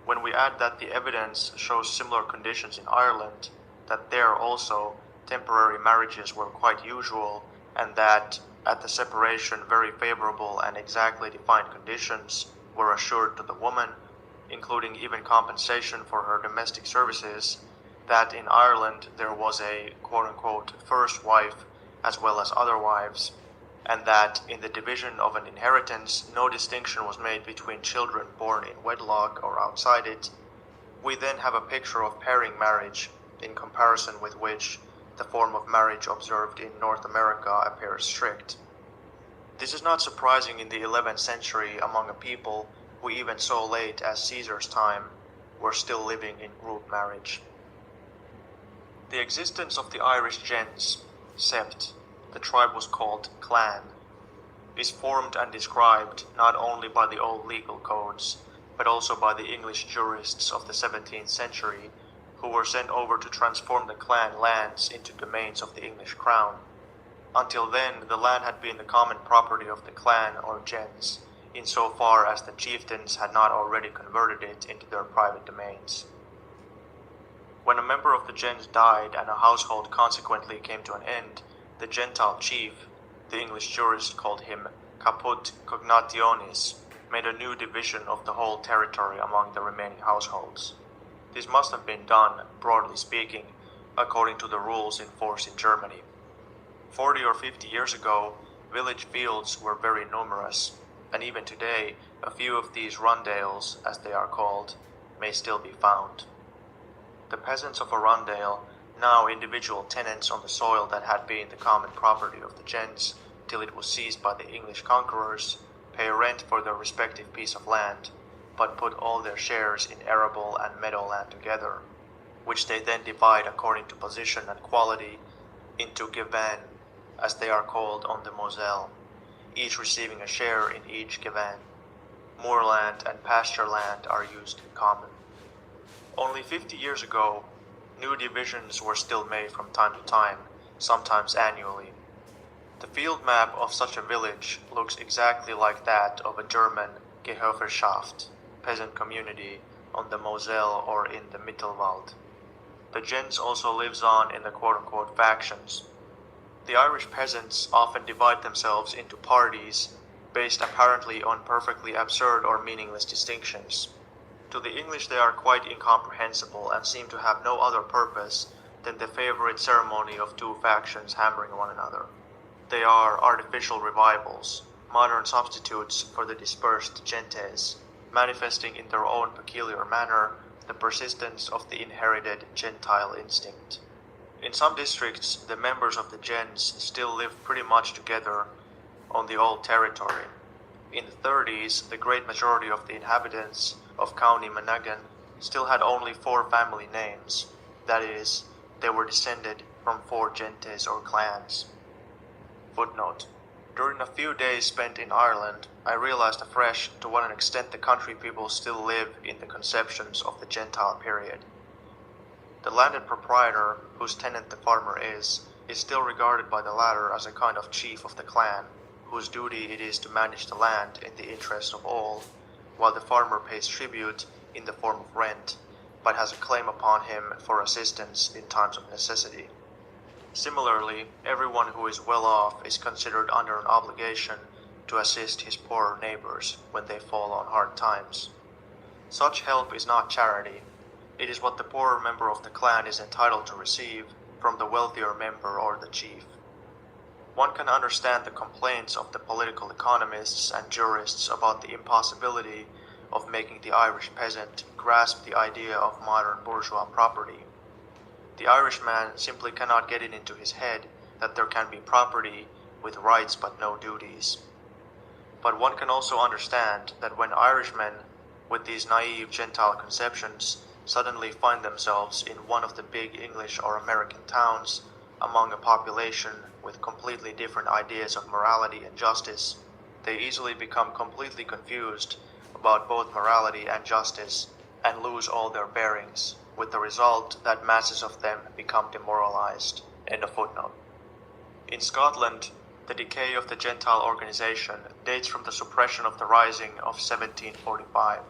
When we add that the evidence shows similar conditions in Ireland, that there also temporary marriages were quite usual, and that at the separation very favorable and exactly defined conditions were assured to the woman, including even compensation for her domestic services, that in Ireland there was a quote-unquote first wife as well as other wives, and that in the division of an inheritance no distinction was made between children born in wedlock or outside it, we then have a picture of pairing marriage, in comparison with which the form of marriage observed in North America appears strict. This is not surprising in the 11th century among a people who even so late as Caesar's time were still living in group marriage. The existence of the Irish gens, sept, the tribe was called clan, is formed and described not only by the old legal codes, but also by the English jurists of the 17th century, who were sent over to transform the clan lands into domains of the English crown. Until then, the land had been the common property of the clan or gens, insofar as the chieftains had not already converted it into their private domains. When a member of the gens died and a household consequently came to an end, the Gentile chief, the English jurist called him caput cognationis, made a new division of the whole territory among the remaining households. This must have been done, broadly speaking, according to the rules in force in Germany. 40 or 50 years ago, village fields were very numerous, and even today, A few of these rondales, as they are called, may still be found. The peasants of a rondale, now individual tenants on the soil that had been the common property of the gents till it was seized by the English conquerors, pay rent for their respective piece of land, but put all their shares in arable and meadowland together, which they then divide according to position and quality into gewain, as they are called on the Moselle, each receiving a share in each gewain. Moorland and pasture land are used in common. Only 50 years ago, new divisions were still made from time to time, sometimes annually. The field map of such a village looks exactly like that of a German Gehöferschaft, peasant community, on the Moselle or in the Mittelwald. The gens also lives on in the quote-unquote factions. The Irish peasants often divide themselves into parties based apparently on perfectly absurd or meaningless distinctions. To the English they are quite incomprehensible and seem to have no other purpose than the favorite ceremony of two factions hammering one another. They are artificial revivals, modern substitutes for the dispersed gentes, manifesting in their own peculiar manner the persistence of the inherited Gentile instinct. In some districts, the members of the gens still live pretty much together on the old territory. In the 30s, the great majority of the inhabitants of County Monaghan still had only 4 family names, that is, they were descended from 4 gentes or clans. Footnote: during a few days spent in Ireland, I realized afresh to what an extent the country people still live in the conceptions of the Gentile period. The landed proprietor, whose tenant the farmer is still regarded by the latter as a kind of chief of the clan, whose duty it is to manage the land in the interest of all, while the farmer pays tribute in the form of rent, but has a claim upon him for assistance in times of necessity. Similarly, everyone who is well off is considered under an obligation to assist his poorer neighbors when they fall on hard times. Such help is not charity. It is what the poorer member of the clan is entitled to receive from the wealthier member or the chief. One can understand the complaints of the political economists and jurists about the impossibility of making the Irish peasant grasp the idea of modern bourgeois property. The Irishman simply cannot get it into his head that there can be property with rights but no duties. But one can also understand that when Irishmen, with these naive Gentile conceptions, suddenly find themselves in one of the big English or American towns, among a population with completely different ideas of morality and justice, they easily become completely confused about both morality and justice and lose all their bearings, with the result that masses of them become demoralized. End of footnote. In Scotland, the decay of the Gentile organization dates from the suppression of the Rising of 1745.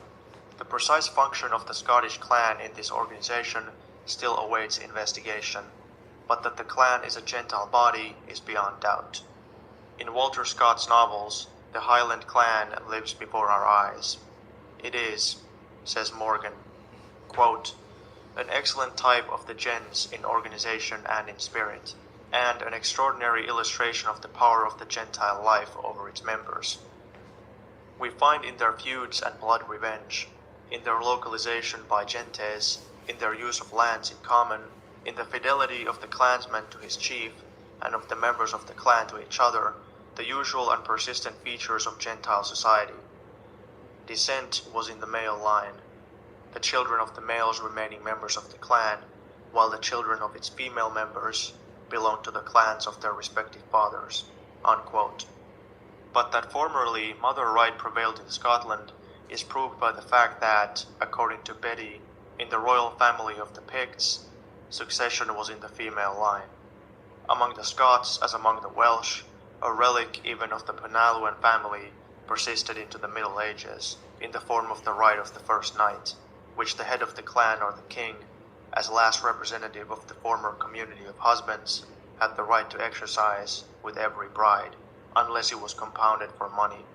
The precise function of the Scottish clan in this organization still awaits investigation, but that the clan is a Gentile body is beyond doubt. In Walter Scott's novels, the Highland clan lives before our eyes. It is, says Morgan, quote, an excellent type of the gens in organization and in spirit, and an extraordinary illustration of the power of the Gentile life over its members. We find in their feuds and blood revenge, in their localization by gentes, in their use of lands in common, in the fidelity of the clansman to his chief, and of the members of the clan to each other, the usual and persistent features of Gentile society. Descent was in the male line, the children of the males remaining members of the clan, while the children of its female members belonged to the clans of their respective fathers. Unquote. But that formerly mother right prevailed in Scotland is proved by the fact that, according to Betty, in the royal family of the Picts, succession was in the female line. Among the Scots, as among the Welsh, a relic even of the Penaluan family persisted into the Middle Ages, in the form of the right of the first knight, which the head of the clan or the king, as last representative of the former community of husbands, had the right to exercise with every bride, unless it was compounded for money.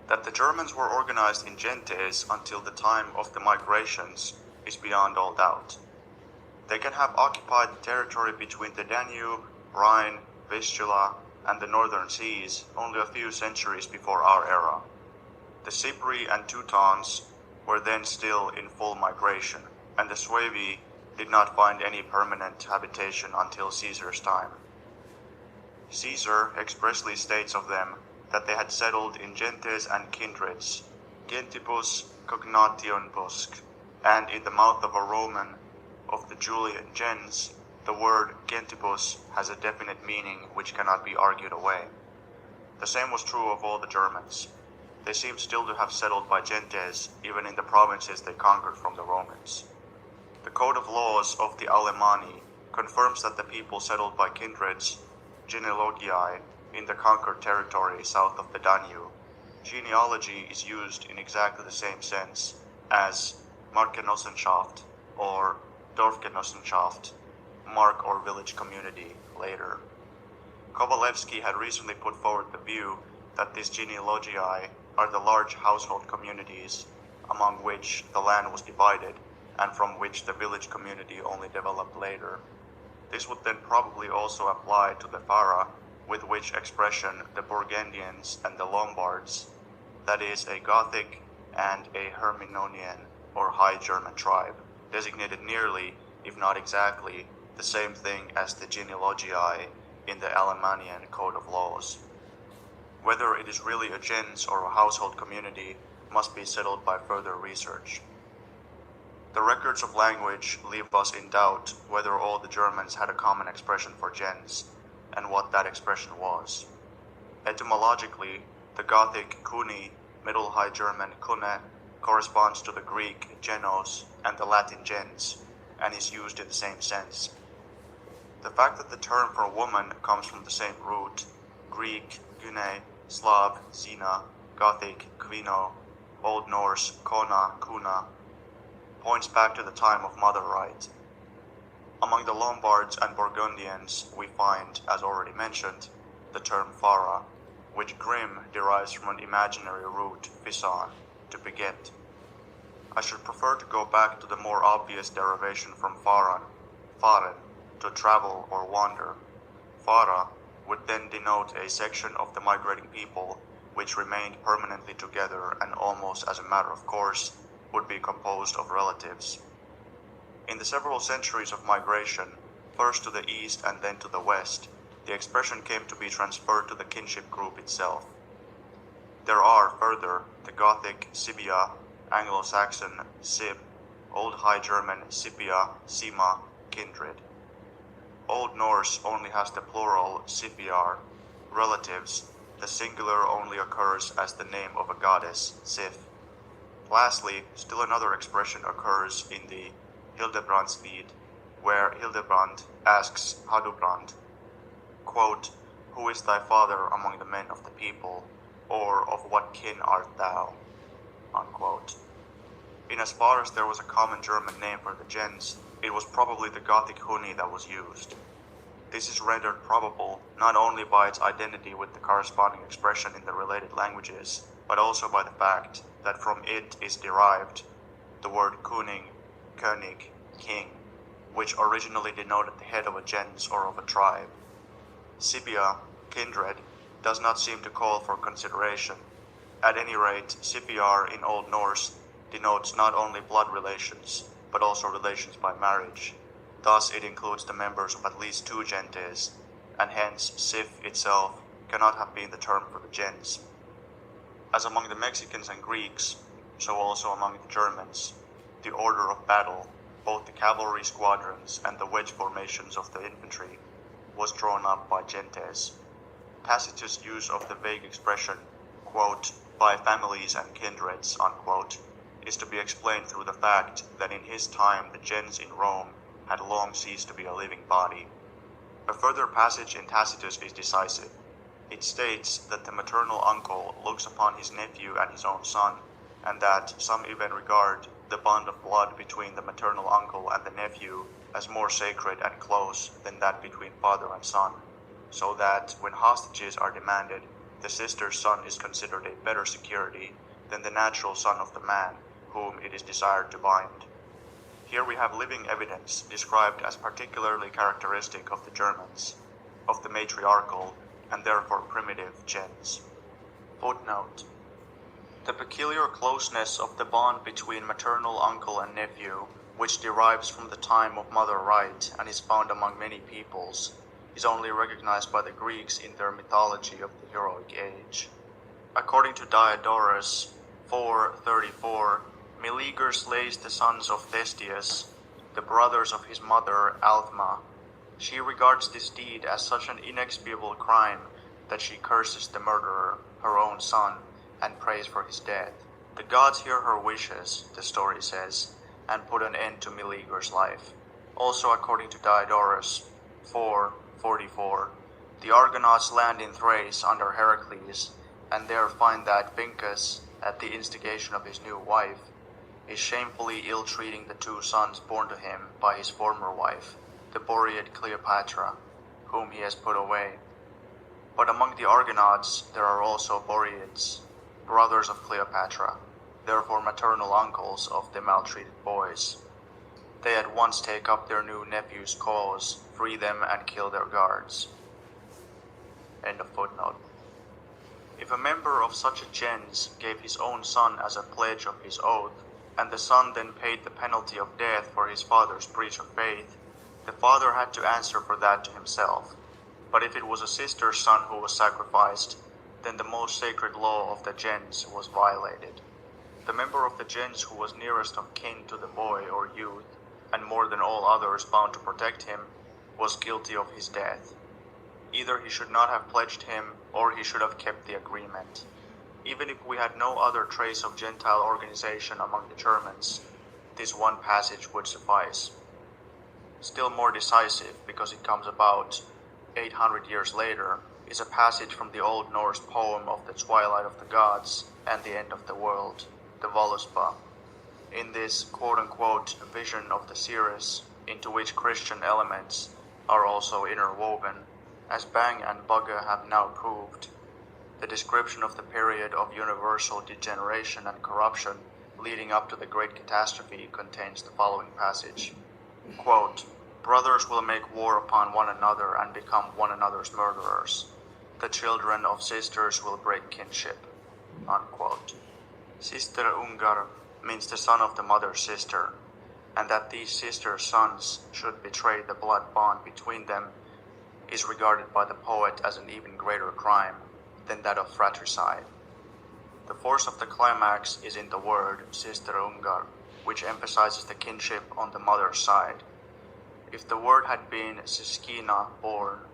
That the Germans were organized in gentes until the time of the migrations is beyond all doubt. They can have occupied the territory between the Danube, Rhine, Vistula, and the northern seas only a few centuries before our era. The Cypri and Teutons were then still in full migration, and the Suevi did not find any permanent habitation until Caesar's time. Caesar expressly states of them that they had settled in gentes and kindreds, gentibus cognationibus, and in the mouth of a Roman of the Julian gens, the word gentibus has a definite meaning which cannot be argued away. The same was true of all the Germans. They seemed still to have settled by gentes even in the provinces they conquered from the Romans. The code of laws of the Alemanni confirms that the people settled by kindreds, genealogiae, in the conquered territory south of the Danube. Genealogy is used in exactly the same sense as Markgenossenschaft or Dorfgenossenschaft, mark or village community, later. Kovalevsky had recently put forward the view that these genealogiae are the large household communities among which the land was divided and from which the village community only developed later. This would then probably also apply to the Fara, with which expression the Burgundians and the Lombards, that is, a Gothic and a Herminonian or High German tribe, designated nearly, if not exactly, the same thing as the genealogiae in the Alemannian Code of Laws. Whether it is really a gens or a household community must be settled by further research. The records of language leave us in doubt whether all the Germans had a common expression for gens, and what that expression was. Etymologically, the Gothic kuni, Middle High German kune, corresponds to the Greek genos and the Latin gens, and is used in the same sense. The fact that the term for woman comes from the same root, Greek gyne, Slav zina, Gothic kvino, Old Norse kona, kuna, points back to the time of mother right. Among the Lombards and Burgundians we find, as already mentioned, the term fara, which Grimm derives from an imaginary root, fisan, to beget. I should prefer to go back to the more obvious derivation from faran, faren, to travel or wander. Fara would then denote a section of the migrating people which remained permanently together and almost as a matter of course would be composed of relatives. In the several centuries of migration, first to the east and then to the west, the expression came to be transferred to the kinship group itself. There are, further, the Gothic Sibia, Anglo-Saxon Sib, Old High German Sibia, Sima, kindred. Old Norse only has the plural Sibiar, relatives. The singular only occurs as the name of a goddess, Sif. Lastly, still another expression occurs in the Hildebrandslied, where Hildebrand asks Hadubrand, quote, "Who is thy father among the men of the people, or of what kin art thou?" Unquote. In as far as there was a common German name for the gens, it was probably the Gothic huni that was used. This is rendered probable not only by its identity with the corresponding expression in the related languages, but also by the fact that from it is derived the word König, König, king, which originally denoted the head of a gens or of a tribe. Sibia, kindred, does not seem to call for consideration. At any rate, Sibiar in Old Norse denotes not only blood relations, but also relations by marriage. Thus it includes the members of at least two gentes, and hence Sif itself cannot have been the term for the gens. As among the Mexicans and Greeks, so also among the Germans, the order of battle, both the cavalry squadrons and the wedge formations of the infantry, was drawn up by gentes. Tacitus' use of the vague expression, quote, "by families and kindreds," unquote, is to be explained through the fact that in his time the gens in Rome had long ceased to be a living body. A further passage in Tacitus is decisive. It states that the maternal uncle looks upon his nephew and his own son, and that some even regard the bond of blood between the maternal uncle and the nephew as more sacred and close than that between father and son, so that when hostages are demanded, the sister's son is considered a better security than the natural son of the man whom it is desired to bind. Here we have living evidence described as particularly characteristic of the Germans, of the matriarchal and therefore primitive gens. Footnote: The peculiar closeness of the bond between maternal uncle and nephew, which derives from the time of mother right and is found among many peoples, is only recognized by the Greeks in their mythology of the heroic age. According to Diodorus 4:34, Meleager slays the sons of Thestius, the brothers of his mother Althma. She regards this deed as such an inexpiable crime that she curses the murderer, her own son, and prays for his death. The gods hear her wishes, the story says, and put an end to Meleager's life. Also according to Diodorus 4:44, the Argonauts land in Thrace under Heracles, and there find that Pincus, at the instigation of his new wife, is shamefully ill-treating the two sons born to him by his former wife, the Boread Cleopatra, whom he has put away. But among the Argonauts there are also Boreads, brothers of Cleopatra, therefore maternal uncles of the maltreated boys. They at once take up their new nephew's cause, free them, and kill their guards. End of footnote. If a member of such a gens gave his own son as a pledge of his oath, and the son then paid the penalty of death for his father's breach of faith, the father had to answer for that to himself. But if it was a sister's son who was sacrificed, then the most sacred law of the gens was violated. The member of the gens who was nearest of kin to the boy or youth, and more than all others bound to protect him, was guilty of his death. Either he should not have pledged him, or he should have kept the agreement. Even if we had no other trace of Gentile organization among the Germans, this one passage would suffice. Still more decisive, because it comes about 800 years later, is a passage from the Old Norse poem of the twilight of the gods and the end of the world, the Voluspa. In this quote-unquote vision of the series, into which Christian elements are also interwoven, as Bang and Bugge have now proved, the description of the period of universal degeneration and corruption leading up to the great catastrophe contains the following passage. Quote, "Brothers will make war upon one another and become one another's murderers. The children of sisters will break kinship." Unquote. Sister Ungar means the son of the mother's sister, and that these sisters' sons should betray the blood bond between them is regarded by the poet as an even greater crime than that of fratricide. The force of the climax is in the word Sister Ungar, which emphasizes the kinship on the mother's side. If the word had been Siskina born,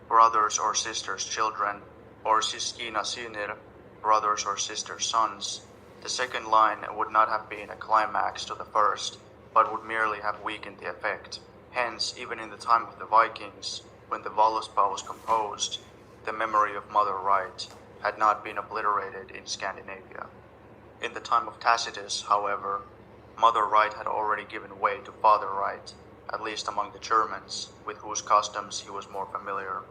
brothers or sisters' children, or Siskina sinir, brothers or sisters' sons, the second line would not have been a climax to the first, but would merely have weakened the effect. Hence, even in the time of the Vikings, when the Voluspa was composed, the memory of mother right had not been obliterated in Scandinavia. In the time of Tacitus, however, mother right had already given way to father right, at least among the Germans, with whose customs he was more familiar.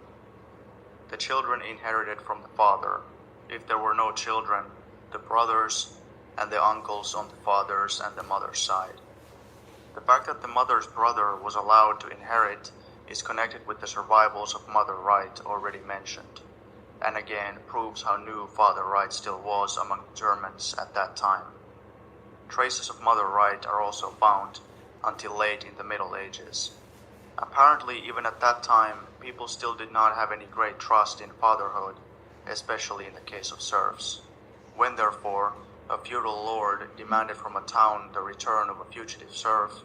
The children inherited from the father. If there were no children, the brothers and the uncles on the father's and the mother's side. The fact that the mother's brother was allowed to inherit is connected with the survivals of mother right already mentioned, and again proves how new father right still was among the Germans at that time. Traces of mother right are also found until late in the Middle Ages. Apparently, even at that time, people still did not have any great trust in fatherhood, especially in the case of serfs. When, therefore, a feudal lord demanded from a town the return of a fugitive serf,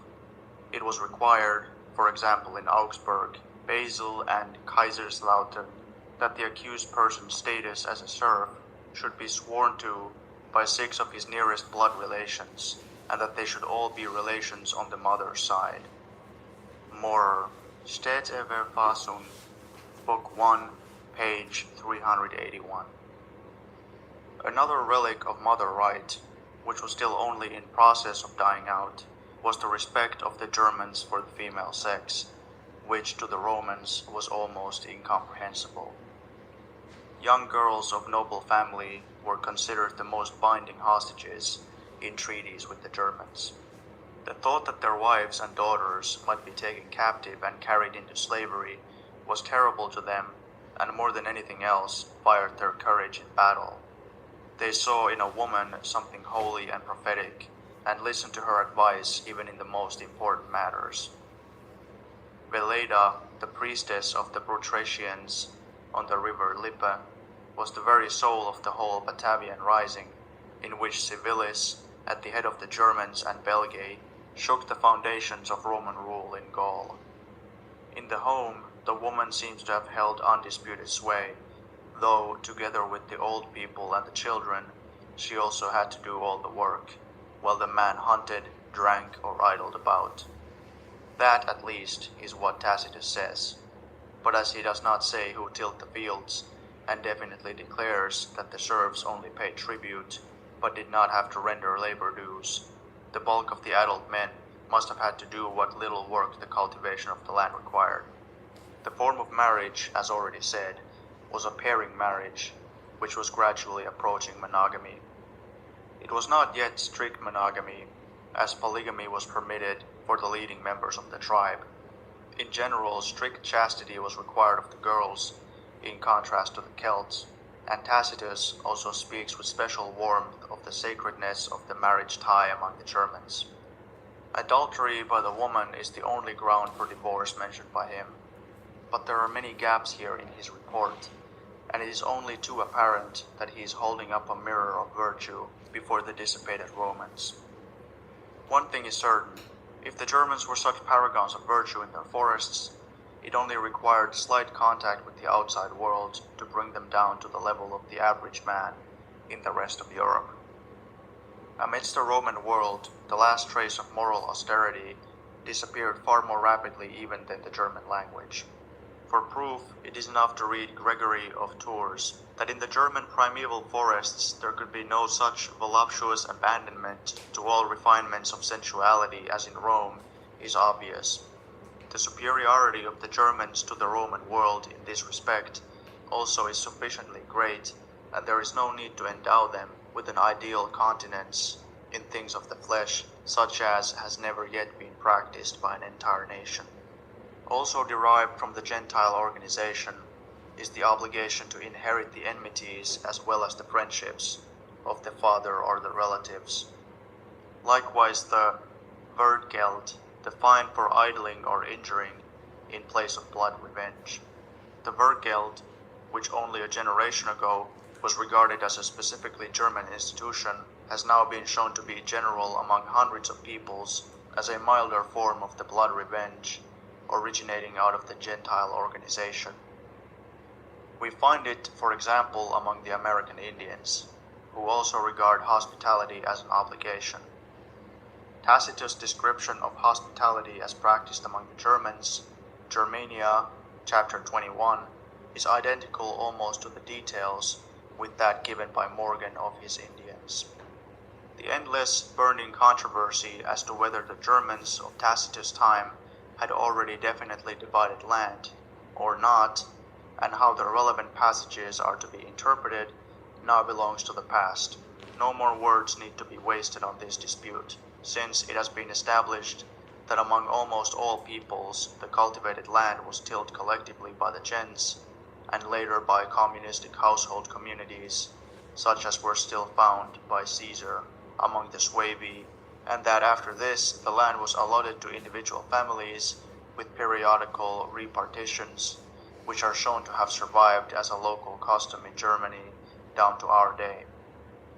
it was required, for example in Augsburg, Basel, and Kaiserslautern, that the accused person's status as a serf should be sworn to by 6 of his nearest blood relations, and that they should all be relations on the mother's side. Morer, Städteverfassung, Book 1, page 381. Another relic of mother right, which was still only in process of dying out, was the respect of the Germans for the female sex, which to the Romans was almost incomprehensible. Young girls of noble family were considered the most binding hostages in treaties with the Germans. The thought that their wives and daughters might be taken captive and carried into slavery was terrible to them, and more than anything else fired their courage in battle. They saw in a woman something holy and prophetic, and listened to her advice even in the most important matters. Veleda, the priestess of the Brutricians on the river Lippe, was the very soul of the whole Batavian rising, in which Civilis, at the head of the Germans and Belgae, shook the foundations of Roman rule in Gaul. In the home, the woman seems to have held undisputed sway, though, together with the old people and the children, she also had to do all the work, while the man hunted, drank, or idled about. That, at least, is what Tacitus says, but as he does not say who tilled the fields, and definitely declares that the serfs only paid tribute, but did not have to render labor dues, the bulk of the adult men must have had to do what little work the cultivation of the land required. The form of marriage, as already said, was a pairing marriage, which was gradually approaching monogamy. It was not yet strict monogamy, as polygamy was permitted for the leading members of the tribe. In general, strict chastity was required of the girls, in contrast to the Celts, and Tacitus also speaks with special warmth of the sacredness of the marriage tie among the Germans. Adultery by the woman is the only ground for divorce mentioned by him, but there are many gaps here in his report, and it is only too apparent that he is holding up a mirror of virtue before the dissipated Romans. One thing is certain: if the Germans were such paragons of virtue in their forests, it only required slight contact with the outside world to bring them down to the level of the average man in the rest of Europe. Amidst the Roman world, the last trace of moral austerity disappeared far more rapidly even than the German language. For proof, it is enough to read Gregory of Tours that in the German primeval forests there could be no such voluptuous abandonment to all refinements of sensuality as in Rome is obvious. The superiority of the Germans to the Roman world in this respect also is sufficiently great, and there is no need to endow them with an ideal continence in things of the flesh, such as has never yet been practiced by an entire nation. Also derived from the Gentile organization is the obligation to inherit the enmities as well as the friendships of the father or the relatives. Likewise, the Wertgeld, the fine for idling or injuring in place of blood revenge. The Wertgeld, which only a generation ago was regarded as a specifically German institution, has now been shown to be general among hundreds of peoples as a milder form of the blood revenge originating out of the Gentile organization. We find it, for example, among the American Indians, who also regard hospitality as an obligation. Tacitus' description of hospitality as practiced among the Germans, Germania, chapter 21, is identical almost to the details with that given by Morgan of his Indians. The endless, burning controversy as to whether the Germans of Tacitus' time had already definitely divided land, or not, and how the relevant passages are to be interpreted, now belongs to the past. No more words need to be wasted on this dispute, since it has been established that among almost all peoples the cultivated land was tilled collectively by the gens, and later by communistic household communities, such as were still found by Caesar among the Suevi, and that after this the land was allotted to individual families with periodical repartitions, which are shown to have survived as a local custom in Germany down to our day.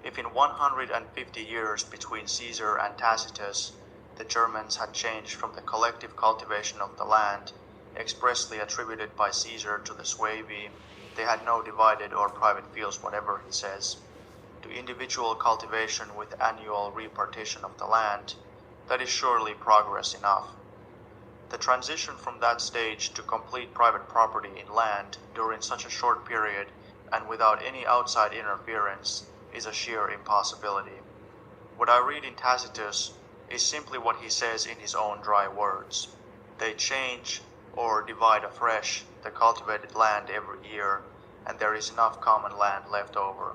If in 150 years between Caesar and Tacitus the Germans had changed from the collective cultivation of the land, expressly attributed by Caesar to the Suevi, they had no divided or private fields whatever, he says, to individual cultivation with annual repartition of the land, that is surely progress enough. The transition from that stage to complete private property in land during such a short period and without any outside interference is a sheer impossibility. What I read in Tacitus is simply what he says in his own dry words. They change or divide afresh the cultivated land every year, and there is enough common land left over.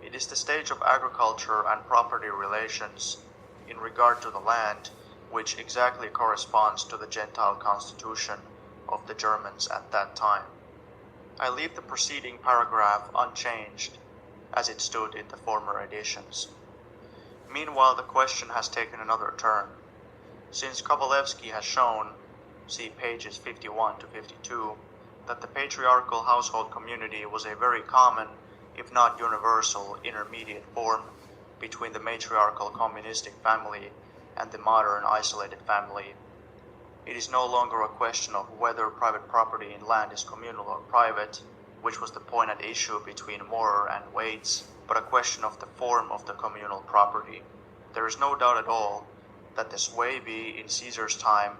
It is the stage of agriculture and property relations in regard to the land which exactly corresponds to the Gentile constitution of the Germans at that time. I leave the preceding paragraph unchanged as it stood in the former editions. Meanwhile, the question has taken another turn, since Kovalevsky has shown, see pages 51 to 52, that the patriarchal household community was a very common, if not universal, intermediate form between the matriarchal communistic family and the modern isolated family. It is no longer a question of whether private property in land is communal or private, which was the point at issue between Maurer and Waits, but a question of the form of the communal property. There is no doubt at all that the Suebi in Caesar's time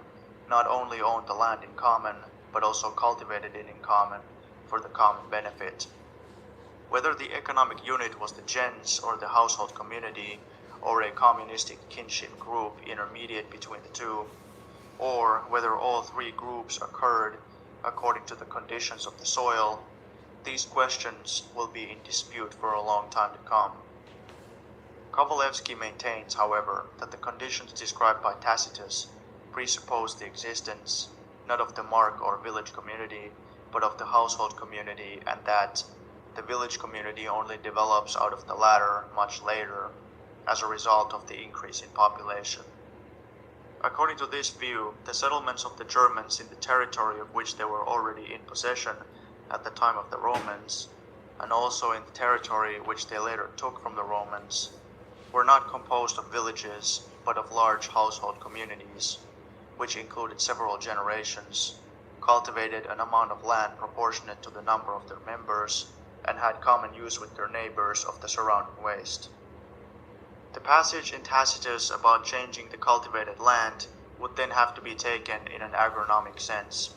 not only owned the land in common, but also cultivated it in common for the common benefit. Whether the economic unit was the gens or the household community, or a communistic kinship group intermediate between the two, or whether all three groups occurred according to the conditions of the soil, these questions will be in dispute for a long time to come. Kovalevsky maintains, however, that the conditions described by Tacitus presuppose the existence not of the mark or village community, but of the household community, and that the village community only develops out of the latter much later as a result of the increase in population. According to this view, the settlements of the Germans in the territory of which they were already in possession at the time of the Romans, and also in the territory which they later took from the Romans, were not composed of villages, but of large household communities, which included several generations, cultivated an amount of land proportionate to the number of their members, and had common use with their neighbors of the surrounding waste. The passage in Tacitus about changing the cultivated land would then have to be taken in an agronomic sense.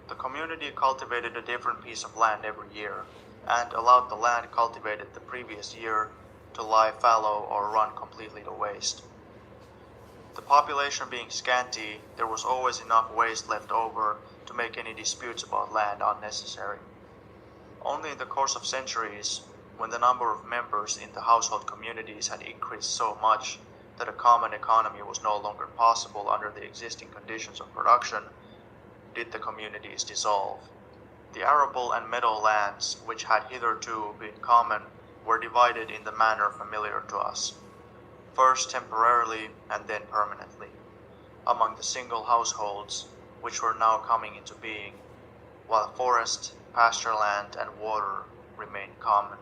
The community cultivated a different piece of land every year, and allowed the land cultivated the previous year to lie fallow or run completely to waste. The population being scanty, there was always enough waste left over to make any disputes about land unnecessary. Only in the course of centuries, when the number of members in the household communities had increased so much that a common economy was no longer possible under the existing conditions of production, did the communities dissolve. The arable and meadow lands, which had hitherto been common, were divided in the manner familiar to us, first temporarily and then permanently, among the single households which were now coming into being, while forest, pasture land, and water remained common.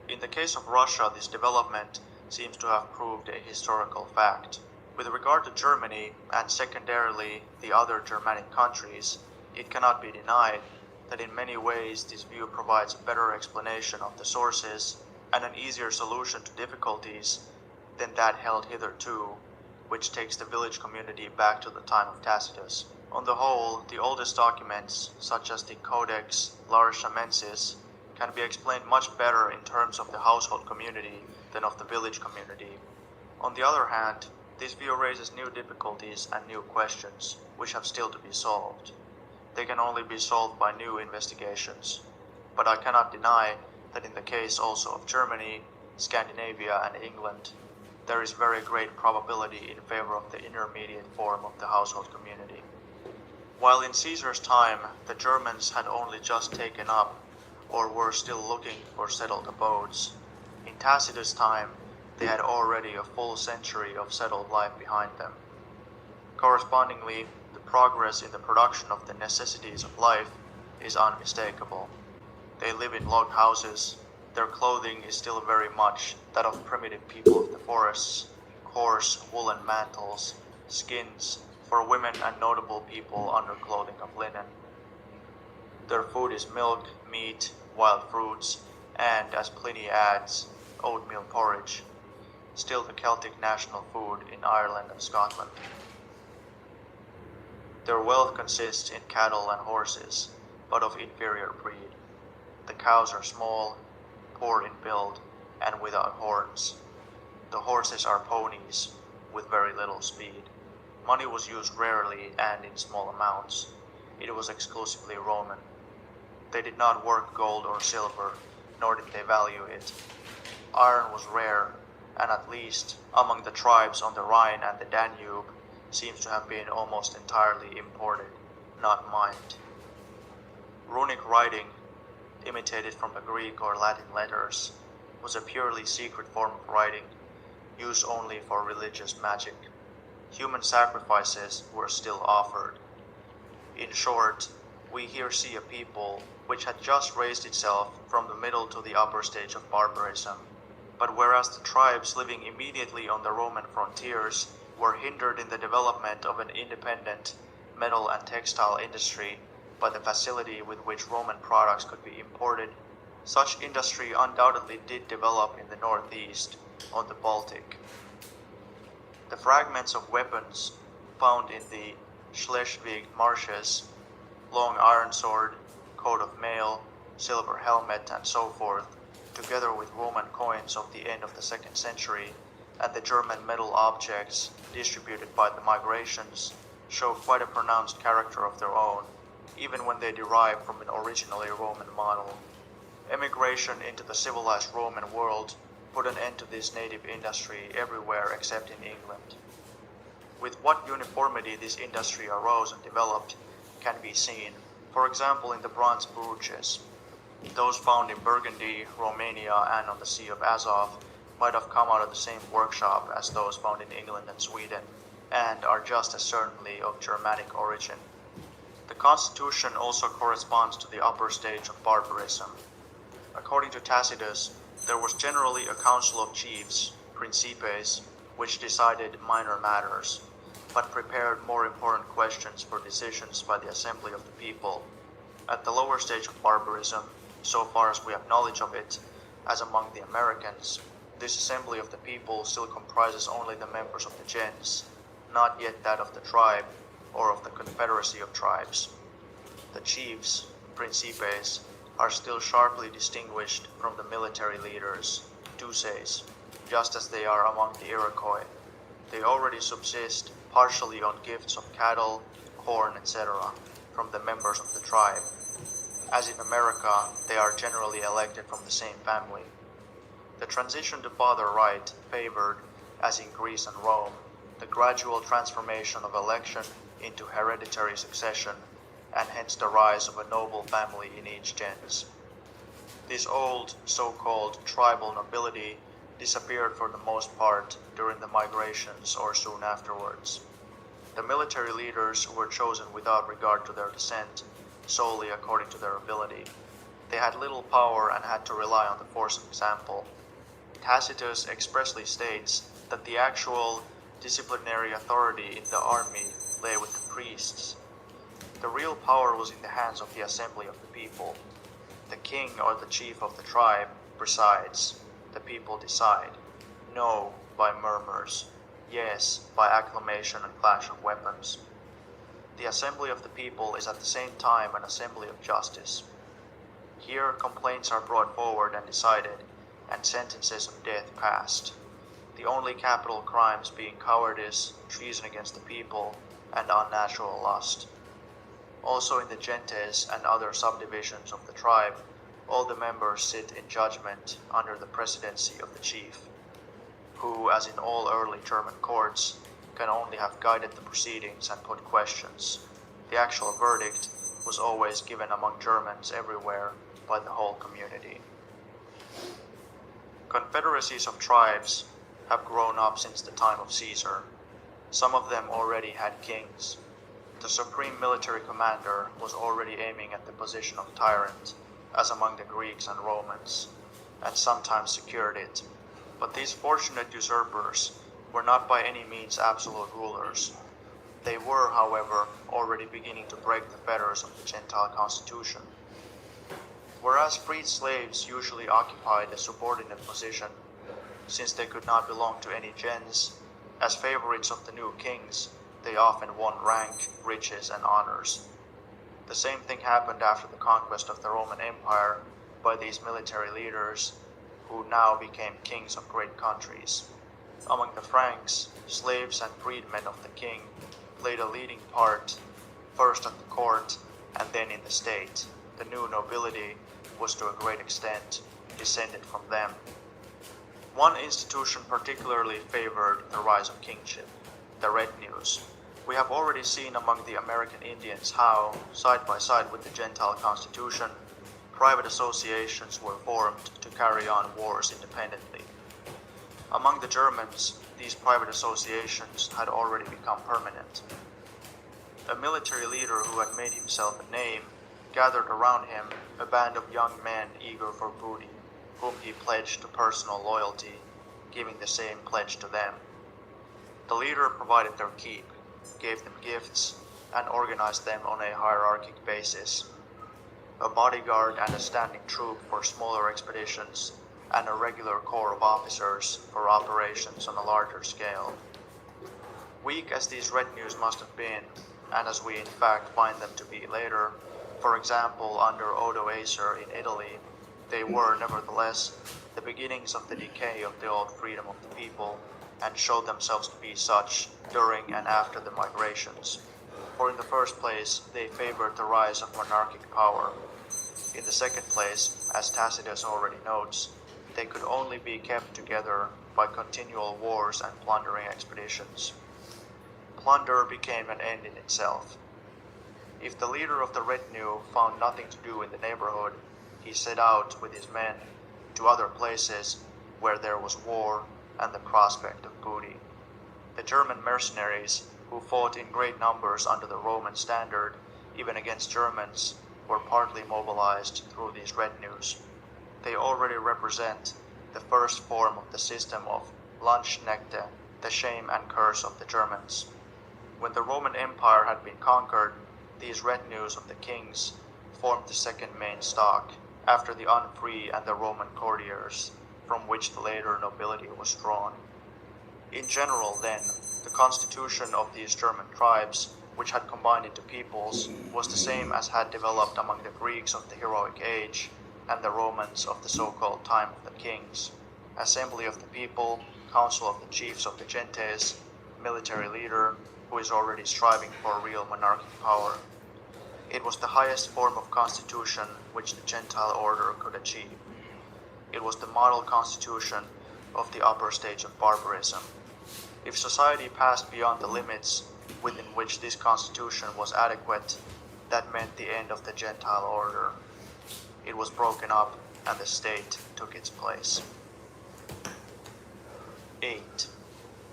In the case of Russia, this development seems to have proved a historical fact. With regard to Germany, and secondarily the other Germanic countries, it cannot be denied that in many ways this view provides a better explanation of the sources and an easier solution to difficulties than that held hitherto, which takes the village community back to the time of Tacitus. On the whole, the oldest documents, such as the Codex Larisamensis, can be explained much better in terms of the household community than of the village community. On the other hand, this view raises new difficulties and new questions, which have still to be solved. They can only be solved by new investigations, but I cannot deny that in the case also of Germany, Scandinavia, and England, there is very great probability in favor of the intermediate form of the household community. While in Caesar's time the Germans had only just taken up or were still looking for settled abodes, in Tacitus' time they had already a full century of settled life behind them. Correspondingly, the progress in the production of the necessities of life is unmistakable. They live in log houses, their clothing is still very much that of primitive people of the forests, coarse woolen mantles, skins, for women and notable people underclothing of linen. Their food is milk, meat, wild fruits, and, as Pliny adds, oatmeal porridge, still the Celtic national food in Ireland and Scotland. Their wealth consists in cattle and horses, but of inferior breed. The cows are small, poor in build, and without horns. The horses are ponies, with very little speed. Money was used rarely and in small amounts. It was exclusively Roman. They did not work gold or silver, nor did they value it. Iron was rare, and at least among the tribes on the Rhine and the Danube, seems to have been almost entirely imported, not mined. Runic writing, imitated from the Greek or Latin letters, was a purely secret form of writing, used only for religious magic. Human sacrifices were still offered. In short, we here see a people which had just raised itself from the middle to the upper stage of barbarism. But whereas the tribes living immediately on the Roman frontiers were hindered in the development of an independent metal and textile industry by the facility with which Roman products could be imported, such industry undoubtedly did develop in the northeast, on the Baltic. The fragments of weapons found in the Schleswig marshes, long iron sword, coat of mail, silver helmet, and so forth, together with Roman coins of the end of the 2nd century, and the German metal objects distributed by the migrations, show quite a pronounced character of their own, even when they derive from an originally Roman model. Emigration into the civilized Roman world put an end to this native industry everywhere except in England. With what uniformity this industry arose and developed can be seen, for example, in the bronze brooches. Those found in Burgundy, Romania, and on the Sea of Azov might have come out of the same workshop as those found in England and Sweden, and are just as certainly of Germanic origin. The constitution also corresponds to the upper stage of barbarism. According to Tacitus, there was generally a council of chiefs, principes, which decided minor matters, but prepared more important questions for decisions by the assembly of the people. At the lower stage of barbarism, so far as we have knowledge of it, as among the Americans, this assembly of the people still comprises only the members of the gens, not yet that of the tribe or of the confederacy of tribes. The chiefs, principes, are still sharply distinguished from the military leaders, duces, just as they are among the Iroquois. They already subsist partially on gifts of cattle, corn, etc., from the members of the tribe. As in America, they are generally elected from the same family. The transition to father right favored, as in Greece and Rome, the gradual transformation of election into hereditary succession, and hence the rise of a noble family in each gens. This old, so-called tribal nobility disappeared for the most part during the migrations or soon afterwards. The military leaders were chosen without regard to their descent, solely according to their ability. They had little power and had to rely on the force of example. Tacitus expressly states that the actual disciplinary authority in the army lay with the priests. The real power was in the hands of the assembly of the people. The king or the chief of the tribe presides. The people decide. No, by murmurs. Yes, by acclamation and clash of weapons. The assembly of the people is at the same time an assembly of justice. Here complaints are brought forward and decided, and sentences of death passed. The only capital crimes being cowardice, treason against the people, and unnatural lust. Also in the gentes and other subdivisions of the tribe, all the members sit in judgment under the presidency of the chief, who, as in all early German courts, can only have guided the proceedings and put questions. The actual verdict was always given among Germans everywhere by the whole community. Confederacies of tribes have grown up since the time of Caesar. Some of them already had kings. The supreme military commander was already aiming at the position of tyrant, as among the Greeks and Romans, and sometimes secured it. But these fortunate usurpers were not by any means absolute rulers. They were, however, already beginning to break the fetters of the Gentile constitution. Whereas freed slaves usually occupied a subordinate position, since they could not belong to any gens, as favorites of the new kings, they often won rank, riches, and honors. The same thing happened after the conquest of the Roman Empire by these military leaders, who now became kings of great countries. Among the Franks, slaves and freedmen of the king played a leading part, first at the court and then in the state. The new nobility was to a great extent descended from them. One institution particularly favored the rise of kingship, the retinues. We have already seen among the American Indians how, side by side with the Gentile constitution, private associations were formed to carry on wars independently. Among the Germans, these private associations had already become permanent. A military leader who had made himself a name gathered around him a band of young men eager for booty, whom he pledged to personal loyalty, giving the same pledge to them. The leader provided their keep, gave them gifts, and organized them on a hierarchic basis. A bodyguard and a standing troop for smaller expeditions, and a regular corps of officers for operations on a larger scale. Weak as these retinues must have been, and as we in fact find them to be later, for example under Odo Acer in Italy, they were nevertheless the beginnings of the decay of the old freedom of the people, and showed themselves to be such during and after the migrations. For in the first place, they favored the rise of monarchic power. In the second place, as Tacitus already notes, they could only be kept together by continual wars and plundering expeditions. Plunder became an end in itself. If the leader of the retinue found nothing to do in the neighborhood, he set out with his men to other places where there was war and the prospect of booty. The German mercenaries, who fought in great numbers under the Roman standard, even against Germans, were partly mobilized through these retinues. They already represent the first form of the system of Landsknechte, the shame and curse of the Germans. When the Roman Empire had been conquered, these retinues of the kings formed the second main stock, after the unfree and the Roman courtiers, from which the later nobility was drawn. In general, then, the constitution of these German tribes, which had combined into peoples, was the same as had developed among the Greeks of the heroic age and the Romans of the so-called time of the kings. Assembly of the people, council of the chiefs of the gentes, military leader, who is already striving for real monarchic power. It was the highest form of constitution which the Gentile order could achieve. It was the model constitution of the upper stage of barbarism. If society passed beyond the limits within which this constitution was adequate, that meant the end of the Gentile order. It was broken up and the state took its place. 8.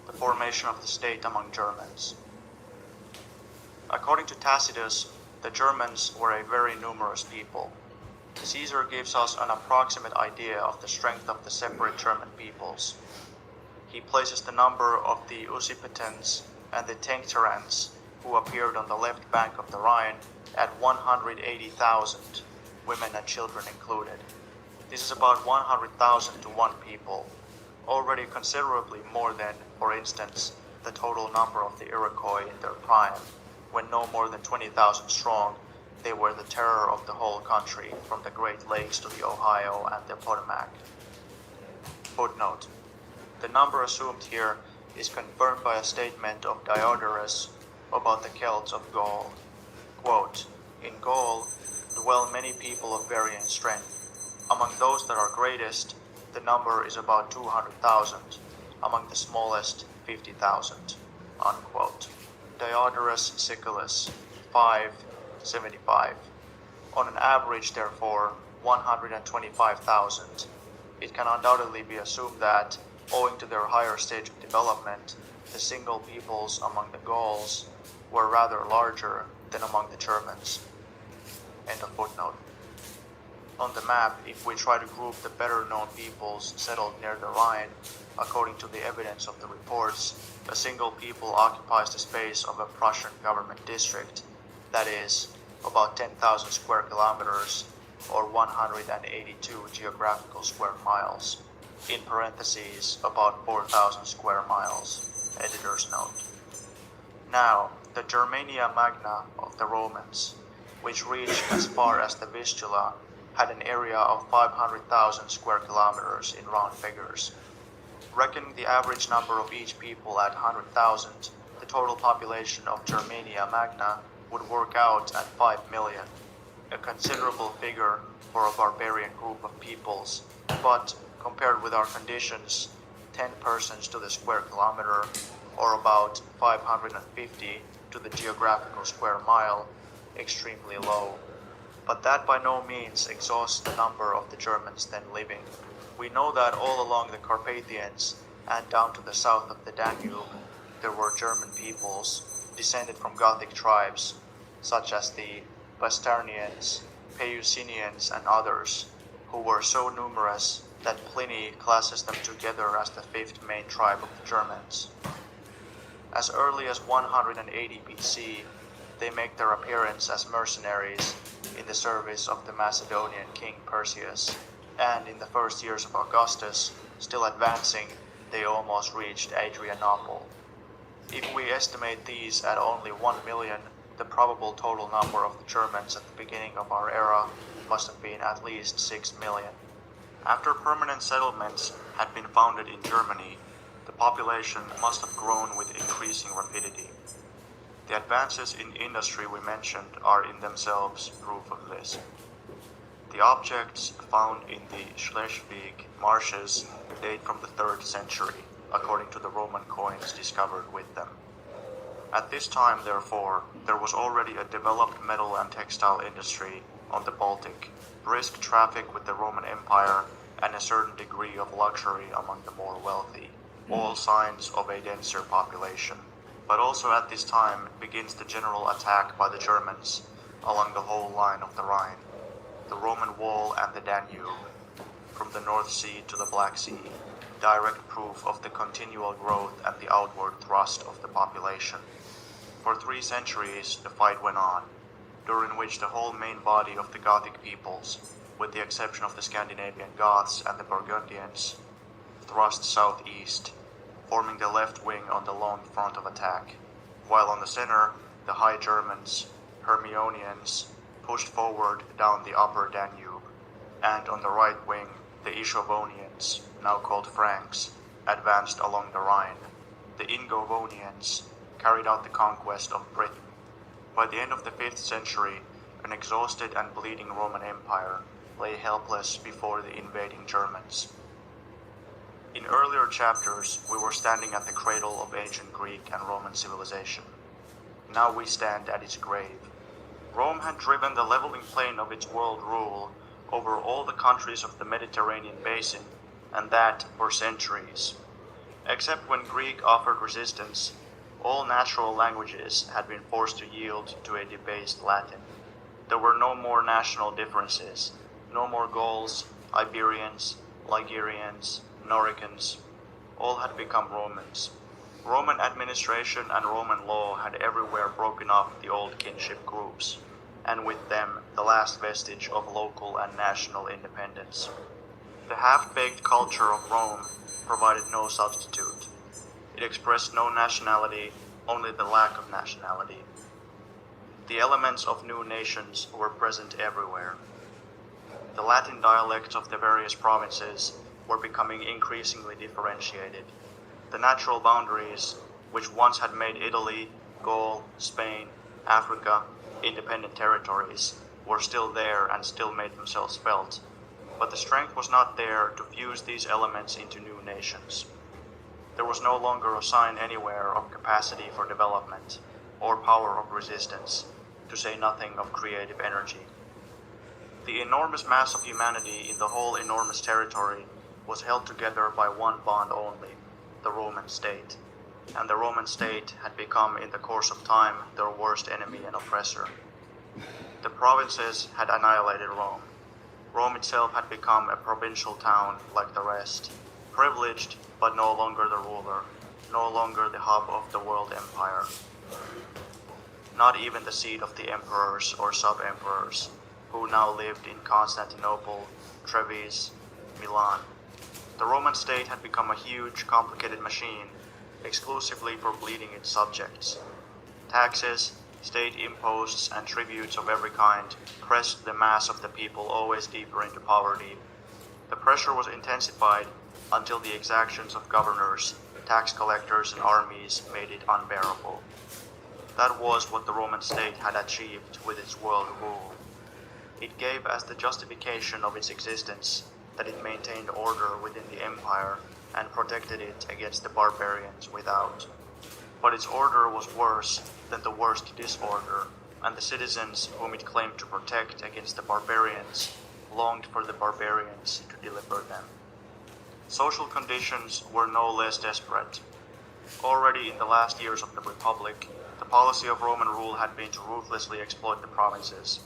The formation of the state among Germans. According to Tacitus, the Germans were a very numerous people. Caesar gives us an approximate idea of the strength of the separate German peoples. He places the number of the Usipetens and the Tencterans, who appeared on the left bank of the Rhine, at 180,000, women and children included. This is about 100,000 to one people, already considerably more than, for instance, the total number of the Iroquois in their prime. When no more than 20,000 strong, they were the terror of the whole country, from the Great Lakes to the Ohio and the Potomac. Footnote. The number assumed here is confirmed by a statement of Diodorus about the Celts of Gaul. Quote, "In Gaul dwell many people of varying strength. Among those that are greatest, the number is about 200,000. Among the smallest, 50,000. Unquote. Diodorus Siculus, 575. On an average, therefore, 125,000. It can undoubtedly be assumed that, owing to their higher stage of development, the single peoples among the Gauls were rather larger than among the Germans." End of footnote. On the map, if we try to group the better-known peoples settled near the Rhine, according to the evidence of the reports, a single people occupies the space of a Prussian government district, that is, about 10,000 square kilometers, or 182 geographical square miles. In parentheses, about 4,000 square miles. Editor's note. Now, the Germania Magna of the Romans, which reached as far as the Vistula, had an area of 500,000 square kilometers in round figures. Reckoning the average number of each people at 100,000, the total population of Germania Magna would work out at 5 million, a considerable figure for a barbarian group of peoples, but compared with our conditions, 10 persons to the square kilometer, or about 550 to the geographical square mile, extremely low. But that by no means exhausts the number of the Germans then living. We know that all along the Carpathians and down to the south of the Danube, there were German peoples descended from Gothic tribes, such as the Bastarnians, Peusinians, and others, who were so numerous that Pliny classes them together as the fifth main tribe of the Germans. As early as 180 BC, they make their appearance as mercenaries in the service of the Macedonian king Perseus, and in the first years of Augustus, still advancing, they almost reached Adrianople. If we estimate these at only 1 million, the probable total number of the Germans at the beginning of our era must have been at least 6 million. After permanent settlements had been founded in Germany, the population must have grown with increasing rapidity. The advances in industry we mentioned are in themselves proof of this. The objects found in the Schleswig marshes date from the 3rd century, according to the Roman coins discovered with them. At this time, therefore, there was already a developed metal and textile industry on the Baltic, brisk traffic with the Roman Empire, and a certain degree of luxury among the more wealthy, all signs of a denser population. But also at this time begins the general attack by the Germans along the whole line of the Rhine, the Roman wall and the Danube, from the North Sea to the Black Sea, direct proof of the continual growth and the outward thrust of the population. For 3 centuries the fight went on, during which the whole main body of the Gothic peoples, with the exception of the Scandinavian Goths and the Burgundians, thrust southeast, forming the left wing on the lone front of attack, while on the center, the High Germans, Hermionians, pushed forward down the upper Danube, and on the right wing, the Ishovonians, now called Franks, advanced along the Rhine. The Ingovonians carried out the conquest of Britain. By the end of the 5th century, an exhausted and bleeding Roman Empire lay helpless before the invading Germans. In earlier chapters, we were standing at the cradle of ancient Greek and Roman civilization. Now we stand at its grave. Rome had driven the leveling plane of its world rule over all the countries of the Mediterranean basin, and that for centuries. Except when Greek offered resistance, all natural languages had been forced to yield to a debased Latin. There were no more national differences, no more Gauls, Iberians, Ligurians, Noricans. All had become Romans. Roman administration and Roman law had everywhere broken up the old kinship groups, and with them the last vestige of local and national independence. The half-baked culture of Rome provided no substitute. It expressed no nationality, only the lack of nationality. The elements of new nations were present everywhere. The Latin dialects of the various provinces were becoming increasingly differentiated. The natural boundaries, which once had made Italy, Gaul, Spain, Africa, independent territories, were still there and still made themselves felt. But the strength was not there to fuse these elements into new nations. There was no longer a sign anywhere of capacity for development, or power of resistance, to say nothing of creative energy. The enormous mass of humanity in the whole enormous territory was held together by one bond only, the Roman state, and the Roman state had become in the course of time their worst enemy and oppressor. The provinces had annihilated Rome. Rome itself had become a provincial town like the rest, privileged but no longer the ruler, no longer the hub of the world empire. Not even the seat of the emperors or sub-emperors, who now lived in Constantinople, Treves, Milan. The Roman state had become a huge, complicated machine, exclusively for bleeding its subjects. Taxes, state imposts, and tributes of every kind pressed the mass of the people always deeper into poverty. The pressure was intensified until the exactions of governors, tax collectors, and armies made it unbearable. That was what the Roman state had achieved with its world rule. It gave as the justification of its existence that it maintained order within the empire and protected it against the barbarians without. But its order was worse than the worst disorder and the citizens whom it claimed to protect against the barbarians longed for the barbarians to deliver them. Social conditions were no less desperate. Already in the last years of the Republic, the policy of Roman rule had been to ruthlessly exploit the provinces.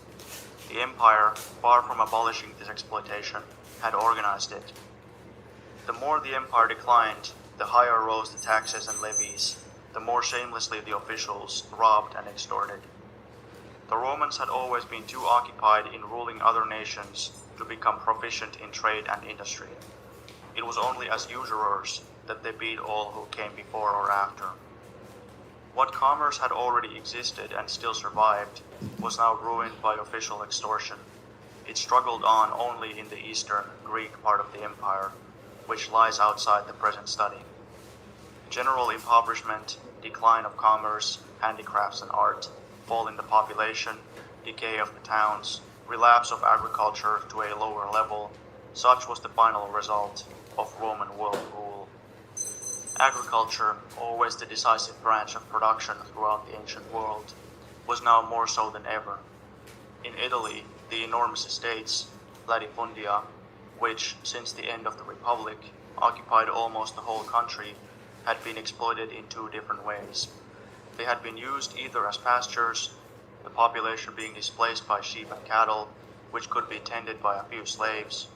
The empire, far from abolishing this exploitation, had organized it. The more the empire declined, the higher rose the taxes and levies, the more shamelessly the officials robbed and extorted. The Romans had always been too occupied in ruling other nations to become proficient in trade and industry. It was only as usurers that they beat all who came before or after. What commerce had already existed and still survived was now ruined by official extortion. It struggled on only in the eastern Greek part of the empire, which lies outside the present study. General impoverishment, decline of commerce, handicrafts and art, fall in the population, decay of the towns, relapse of agriculture to a lower level, such was the final result of Roman world rule. Agriculture, always the decisive branch of production throughout the ancient world, was now more so than ever. In Italy, the enormous estates, latifundia, which, since the end of the Republic, occupied almost the whole country, had been exploited in two different ways. They had been used either as pastures, the population being displaced by sheep and cattle, which could be tended by a few slaves,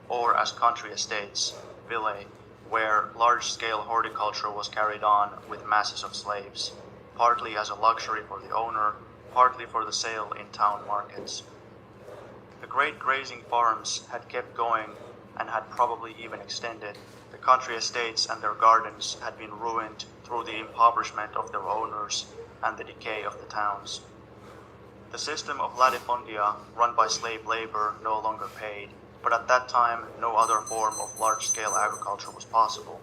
or as country estates, villae, where large-scale horticulture was carried on with masses of slaves, partly as a luxury for the owner, partly for the sale in town markets. The great grazing farms had kept going and had probably even extended. The country estates and their gardens had been ruined through the impoverishment of their owners and the decay of the towns. The system of latifundia, run by slave labor, no longer paid, but at that time no other form of large-scale agriculture was possible.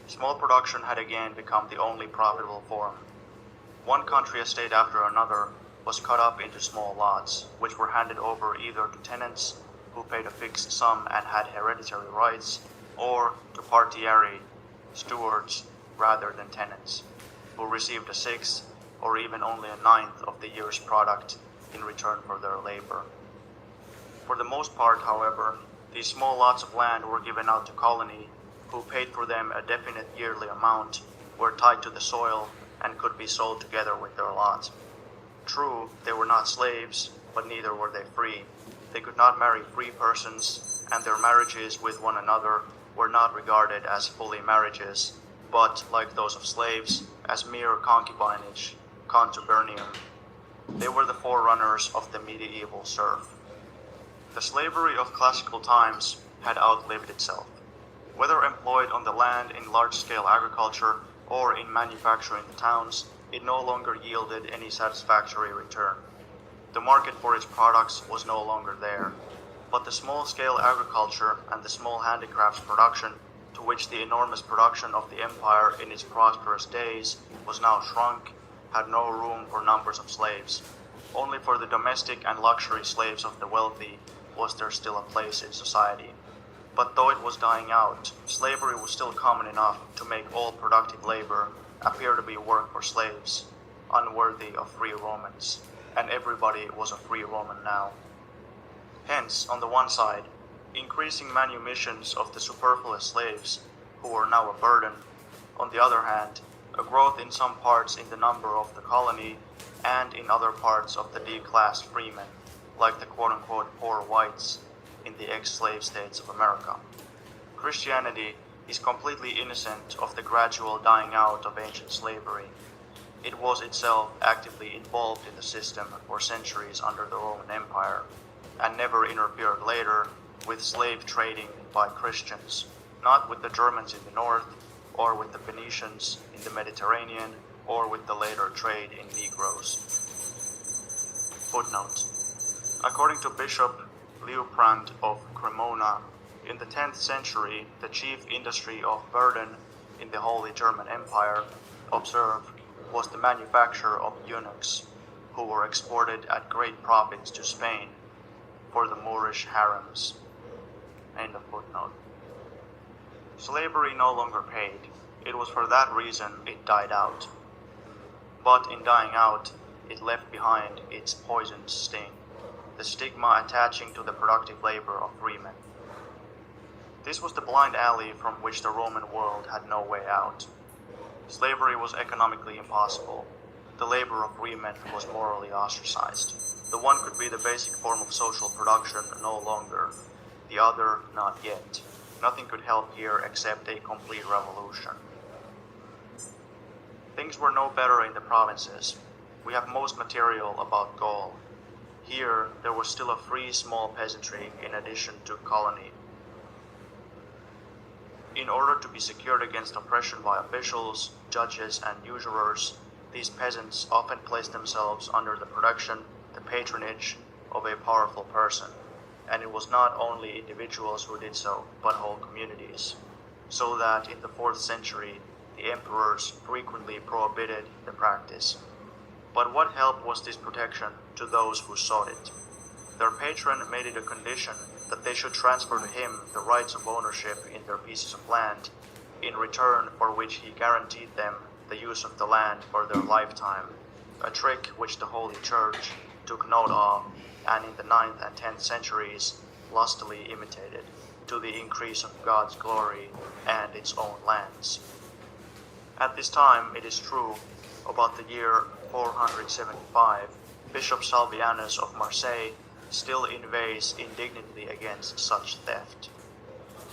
Small production had again become the only profitable form. One country estate after another was cut up into small lots, which were handed over either to tenants, who paid a fixed sum and had hereditary rights, or to partiari, stewards rather than tenants, who received a sixth or even only a ninth of the year's product in return for their labor. For the most part, however, these small lots of land were given out to colony, who paid for them a definite yearly amount, were tied to the soil, and could be sold together with their lot. True, they were not slaves, but neither were they free. They could not marry free persons, and their marriages with one another were not regarded as fully marriages, but, like those of slaves, as mere concubinage, contubernium. They were the forerunners of the medieval serf. The slavery of classical times had outlived itself. Whether employed on the land in large-scale agriculture or in manufacturing the towns, it no longer yielded any satisfactory return. The market for its products was no longer there, but the small-scale agriculture and the small handicrafts production, to which the enormous production of the empire in its prosperous days was now shrunk, had no room for numbers of slaves. Only for the domestic and luxury slaves of the wealthy was there still a place in society. But though it was dying out, slavery was still common enough to make all productive labor appear to be work for slaves, unworthy of free Romans, and everybody was a free Roman now. Hence, on the one side, increasing manumissions of the superfluous slaves, who were now a burden; on the other hand, a growth in some parts in the number of the colony, and in other parts of the declassed freemen, like the quote-unquote poor whites in the ex-slave states of America. Christianity is completely innocent of the gradual dying out of ancient slavery. It was itself actively involved in the system for centuries under the Roman Empire, and never interfered later with slave trading by Christians, not with the Germans in the north, or with the Phoenicians in the Mediterranean, or with the later trade in Negroes. Footnote. According to Bishop Liutprand of Cremona, in the 10th century, the chief industry of burden in the Holy German Empire, observe, was the manufacture of eunuchs, who were exported at great profits to Spain for the Moorish harems. End of footnote. Slavery no longer paid. It was for that reason it died out. But in dying out, it left behind its poisoned sting, the stigma attaching to the productive labor of freemen. This was the blind alley from which the Roman world had no way out. Slavery was economically impossible. The labor of freemen was morally ostracized. The one could be the basic form of social production no longer, the other not yet. Nothing could help here except a complete revolution. Things were no better in the provinces. We have most material about Gaul. Here, there was still a free small peasantry in addition to colony. In order to be secured against oppression by officials, judges, and usurers, these peasants often placed themselves under the protection, the patronage of a powerful person, and it was not only individuals who did so, but whole communities, so that in the 4th century, the emperors frequently prohibited the practice. But what help was this protection to those who sought it? Their patron made it a condition that they should transfer to him the rights of ownership in their pieces of land, in return for which he guaranteed them the use of the land for their lifetime, a trick which the Holy Church took note of and in the 9th and 10th centuries lustily imitated, to the increase of God's glory and its own lands. At this time, it is true, about the year 475, Bishop Salvianus of Marseille still inveighs indignantly against such theft.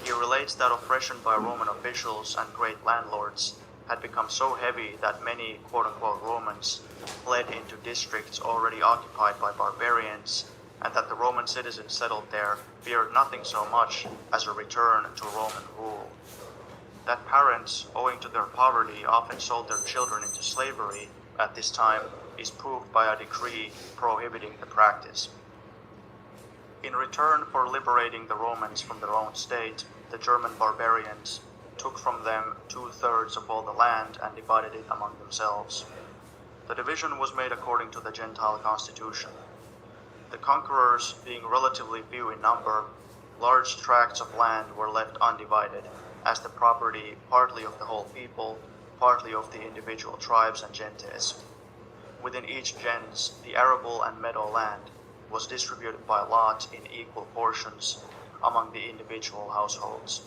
He relates that oppression by Roman officials and great landlords had become so heavy that many quote-unquote Romans fled into districts already occupied by barbarians, and that the Roman citizens settled there feared nothing so much as a return to Roman rule. That parents, owing to their poverty, often sold their children into slavery at this time is proved by a decree prohibiting the practice. In return for liberating the Romans from their own state, the German barbarians took from them 2/3 of all the land and divided it among themselves. The division was made according to the Gentile constitution. The conquerors, being relatively few in number, large tracts of land were left undivided, as the property partly of the whole people, partly of the individual tribes and gentes. Within each gens, the arable and meadow land was distributed by lot in equal portions among the individual households.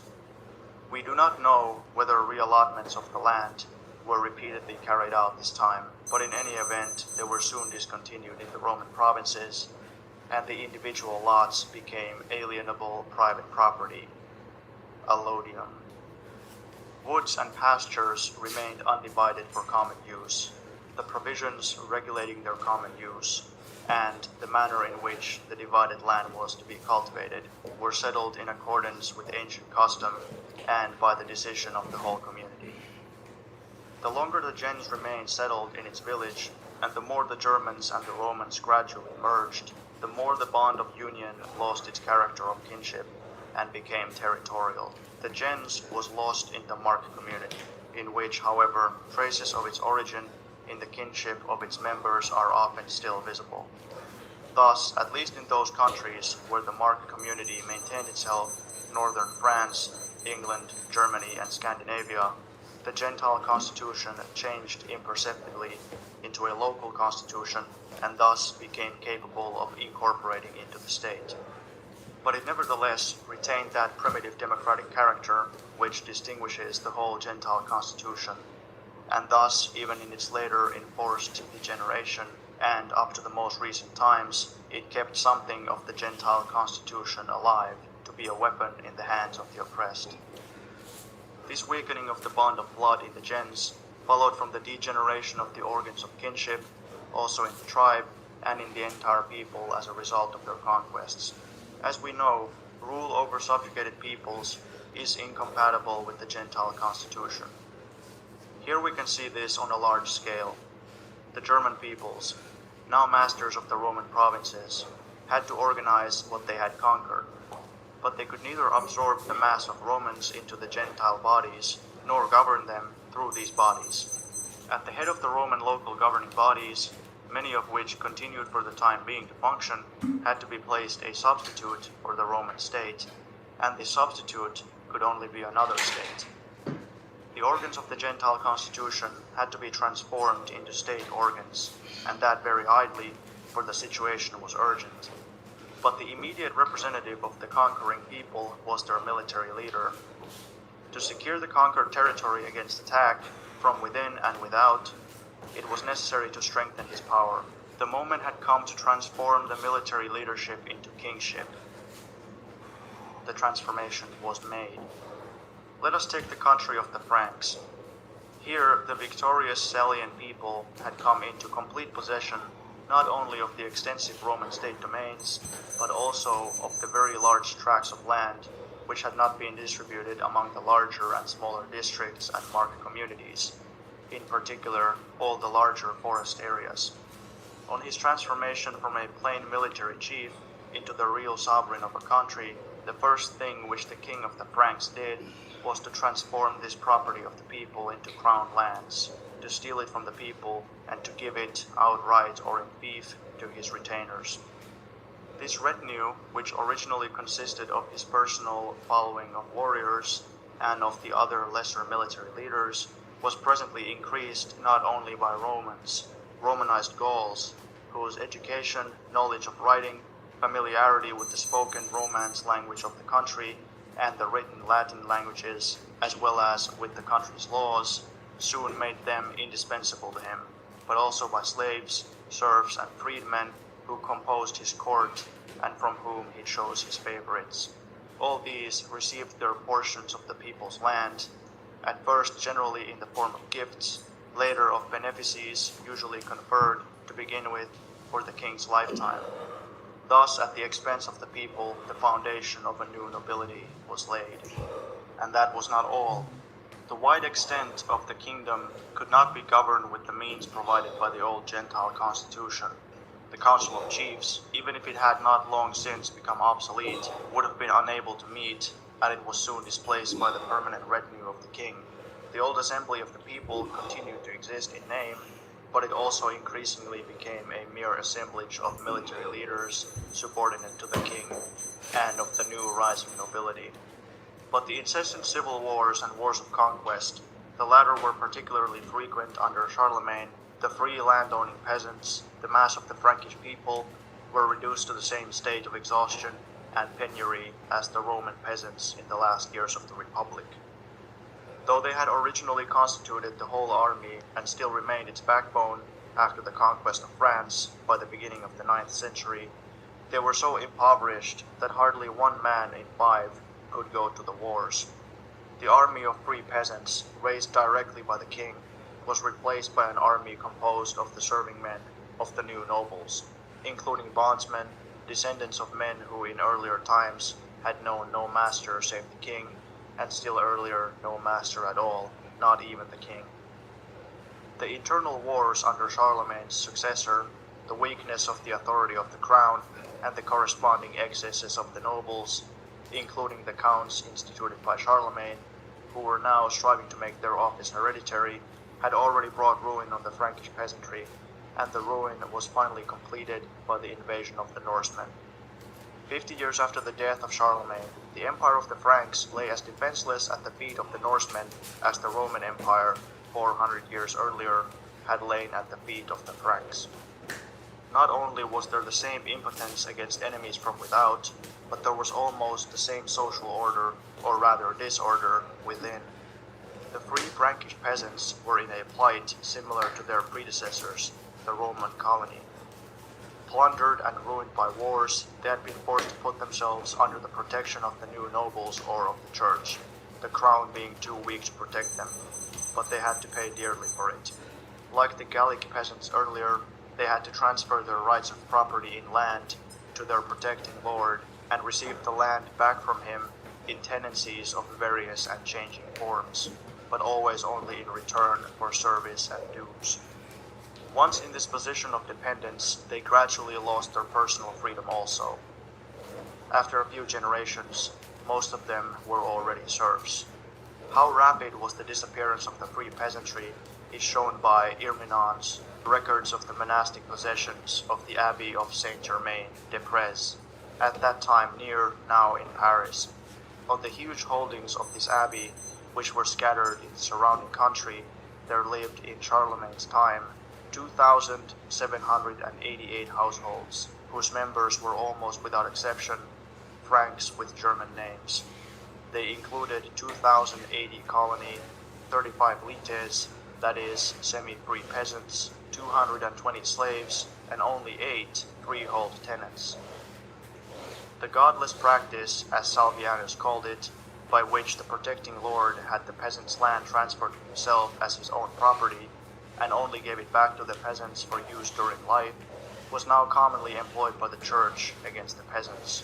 We do not know whether reallotments of the land were repeatedly carried out this time, but in any event, they were soon discontinued in the Roman provinces, and the individual lots became alienable private property, allodium. Woods and pastures remained undivided for common use. The provisions regulating their common use and the manner in which the divided land was to be cultivated were settled in accordance with ancient custom and by the decision of the whole community. The longer the gens remained settled in its village, and the more the Germans and the Romans gradually merged, the more the bond of union lost its character of kinship and became territorial. The gens was lost in the marked community, in which, however, traces of its origin in the kinship of its members are often still visible. Thus, at least in those countries where the marked community maintained itself, northern France, England, Germany, and Scandinavia, the Gentile constitution changed imperceptibly into a local constitution and thus became capable of incorporating into the state. But it nevertheless retained that primitive democratic character which distinguishes the whole Gentile constitution, and thus, even in its later enforced degeneration and up to the most recent times, it kept something of the Gentile constitution alive to be a weapon in the hands of the oppressed. This weakening of the bond of blood in the gens followed from the degeneration of the organs of kinship, also in the tribe and in the entire people as a result of their conquests. As we know, rule over subjugated peoples is incompatible with the Gentile constitution. Here we can see this on a large scale. The German peoples, now masters of the Roman provinces, had to organize what they had conquered, but they could neither absorb the mass of Romans into the Gentile bodies, nor govern them through these bodies. At the head of the Roman local governing bodies, many of which continued for the time being to function, had to be placed a substitute for the Roman state, and the substitute could only be another state. The The organs of the Gentile constitution had to be transformed into state organs, and that very idly, for the situation was urgent. But the immediate representative of the conquering people was their military leader. To secure the conquered territory against attack from within and without, it was necessary to strengthen his power. The moment had come to transform the military leadership into kingship. The transformation was made. Let us take the country of the Franks. Here, the victorious Salian people had come into complete possession not only of the extensive Roman state domains, but also of the very large tracts of land which had not been distributed among the larger and smaller districts and market communities, in particular all the larger forest areas. On his transformation from a plain military chief into the real sovereign of a country, the first thing which the king of the Franks did was to transform this property of the people into crown lands, to steal it from the people and to give it outright or in fief to his retainers. This retinue, which originally consisted of his personal following of warriors and of the other lesser military leaders, was presently increased not only by Romans, Romanized Gauls, whose education, knowledge of writing, familiarity with the spoken Romance language of the country, and the written Latin languages, as well as with the country's laws, soon made them indispensable to him, but also by slaves, serfs, and freedmen who composed his court and from whom he chose his favorites. All these received their portions of the people's land, at first generally in the form of gifts, later of benefices usually conferred, to begin with, for the king's lifetime. Thus, at the expense of the people, the foundation of a new nobility was laid. And that was not all. The wide extent of the kingdom could not be governed with the means provided by the old Gentile constitution. The Council of Chiefs, even if it had not long since become obsolete, would have been unable to meet, and it was soon displaced by the permanent retinue of the king. The old assembly of the people continued to exist in name, but it also increasingly became a mere assemblage of military leaders subordinate to the king and of the new rising nobility. But the incessant civil wars and wars of conquest, the latter were particularly frequent under Charlemagne. The free landowning peasants, the mass of the Frankish people, were reduced to the same state of exhaustion and penury as the Roman peasants in the last years of the Republic. Though they had originally constituted the whole army and still remained its backbone after the conquest of France by the beginning of the 9th century, they were so impoverished that hardly one man in 5 could go to the wars. The army of free peasants, raised directly by the king, was replaced by an army composed of the serving men of the new nobles, including bondsmen, descendants of men who in earlier times had known no master save the king, and still earlier no master at all, not even the king. The internal wars under Charlemagne's successor, the weakness of the authority of the crown, and the corresponding excesses of the nobles, including the counts instituted by Charlemagne, who were now striving to make their office hereditary, had already brought ruin on the Frankish peasantry, and the ruin was finally completed by the invasion of the Norsemen. 50 years after the death of Charlemagne, the empire of the Franks lay as defenseless at the feet of the Norsemen as the Roman Empire, 400 years earlier, had lain at the feet of the Franks. Not only was there the same impotence against enemies from without, but there was almost the same social order, or rather disorder, within. The free Frankish peasants were in a plight similar to their predecessors, the Roman colony. Plundered and ruined by wars, they had been forced to put themselves under the protection of the new nobles or of the church, the crown being too weak to protect them, but they had to pay dearly for it. Like the Gallic peasants earlier, they had to transfer their rights of property in land to their protecting lord and receive the land back from him in tenancies of various and changing forms, but always only in return for service and dues. Once in this position of dependence, they gradually lost their personal freedom also. After a few generations, most of them were already serfs. How rapid was the disappearance of the free peasantry is shown by Irminon's records of the monastic possessions of the Abbey of Saint-Germain-des-Prés, at that time near, now in Paris. On the huge holdings of this abbey, which were scattered in the surrounding country, there lived in Charlemagne's time 2,788 households, whose members were almost without exception Franks with German names. They included 2,080 colony, 35 lites, that is, semi-free peasants, 220 slaves, and only 8 freehold tenants. The godless practice, as Salvianus called it, by which the protecting lord had the peasants' land transferred to himself as his own property, and only gave it back to the peasants for use during life, was now commonly employed by the church against the peasants.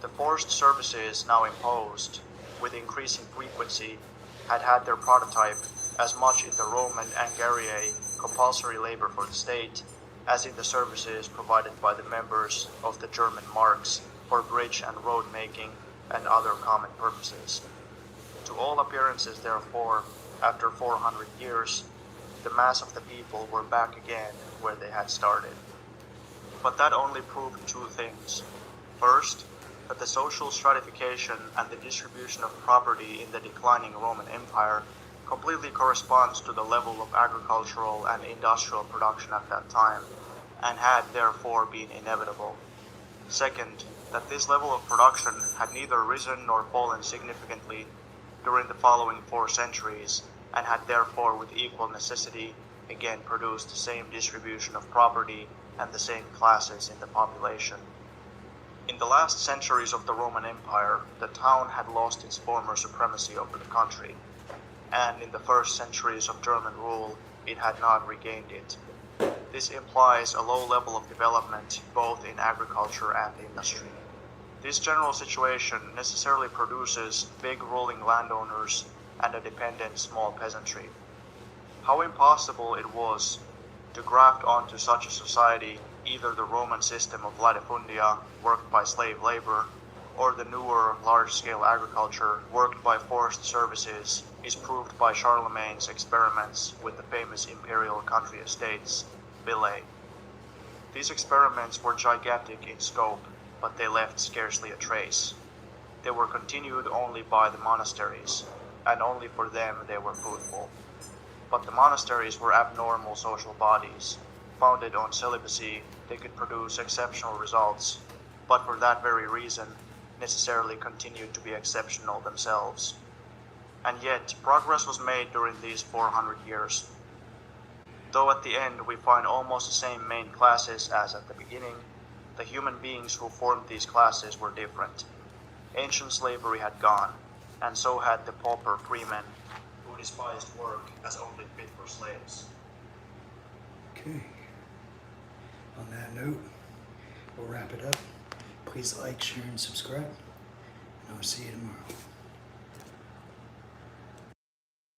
The forced services now imposed, with increasing frequency, had their prototype as much in the Roman angariae, compulsory labor for the state, as in the services provided by the members of the German marks for bridge and road making and other common purposes. To all appearances, therefore, after 400 years, the mass of the people were back again where they had started. But that only proved two things. First, that the social stratification and the distribution of property in the declining Roman Empire completely corresponds to the level of agricultural and industrial production at that time, and had therefore been inevitable. Second, that this level of production had neither risen nor fallen significantly during the following 4 centuries, and had therefore with equal necessity again produced the same distribution of property and the same classes in the population. In the last centuries of the Roman Empire, the town had lost its former supremacy over the country, and in the first centuries of German rule, it had not regained it. This implies a low level of development both in agriculture and industry. This general situation necessarily produces big ruling landowners and a dependent small peasantry. How impossible it was to graft onto such a society either the Roman system of latifundia, worked by slave labor, or the newer large-scale agriculture worked by forced services, is proved by Charlemagne's experiments with the famous imperial country estates, villae. These experiments were gigantic in scope, but they left scarcely a trace. They were continued only by the monasteries, and only for them they were fruitful. But the monasteries were abnormal social bodies. Founded on celibacy, they could produce exceptional results, but for that very reason, necessarily continued to be exceptional themselves. And yet, progress was made during these 400 years. Though at the end we find almost the same main classes as at the beginning, the human beings who formed these classes were different. Ancient slavery had gone, and so had the pauper freemen, who despised work as only fit for slaves. Okay. On that note, we'll wrap it up. Please like, share, and subscribe. And I'll see you tomorrow.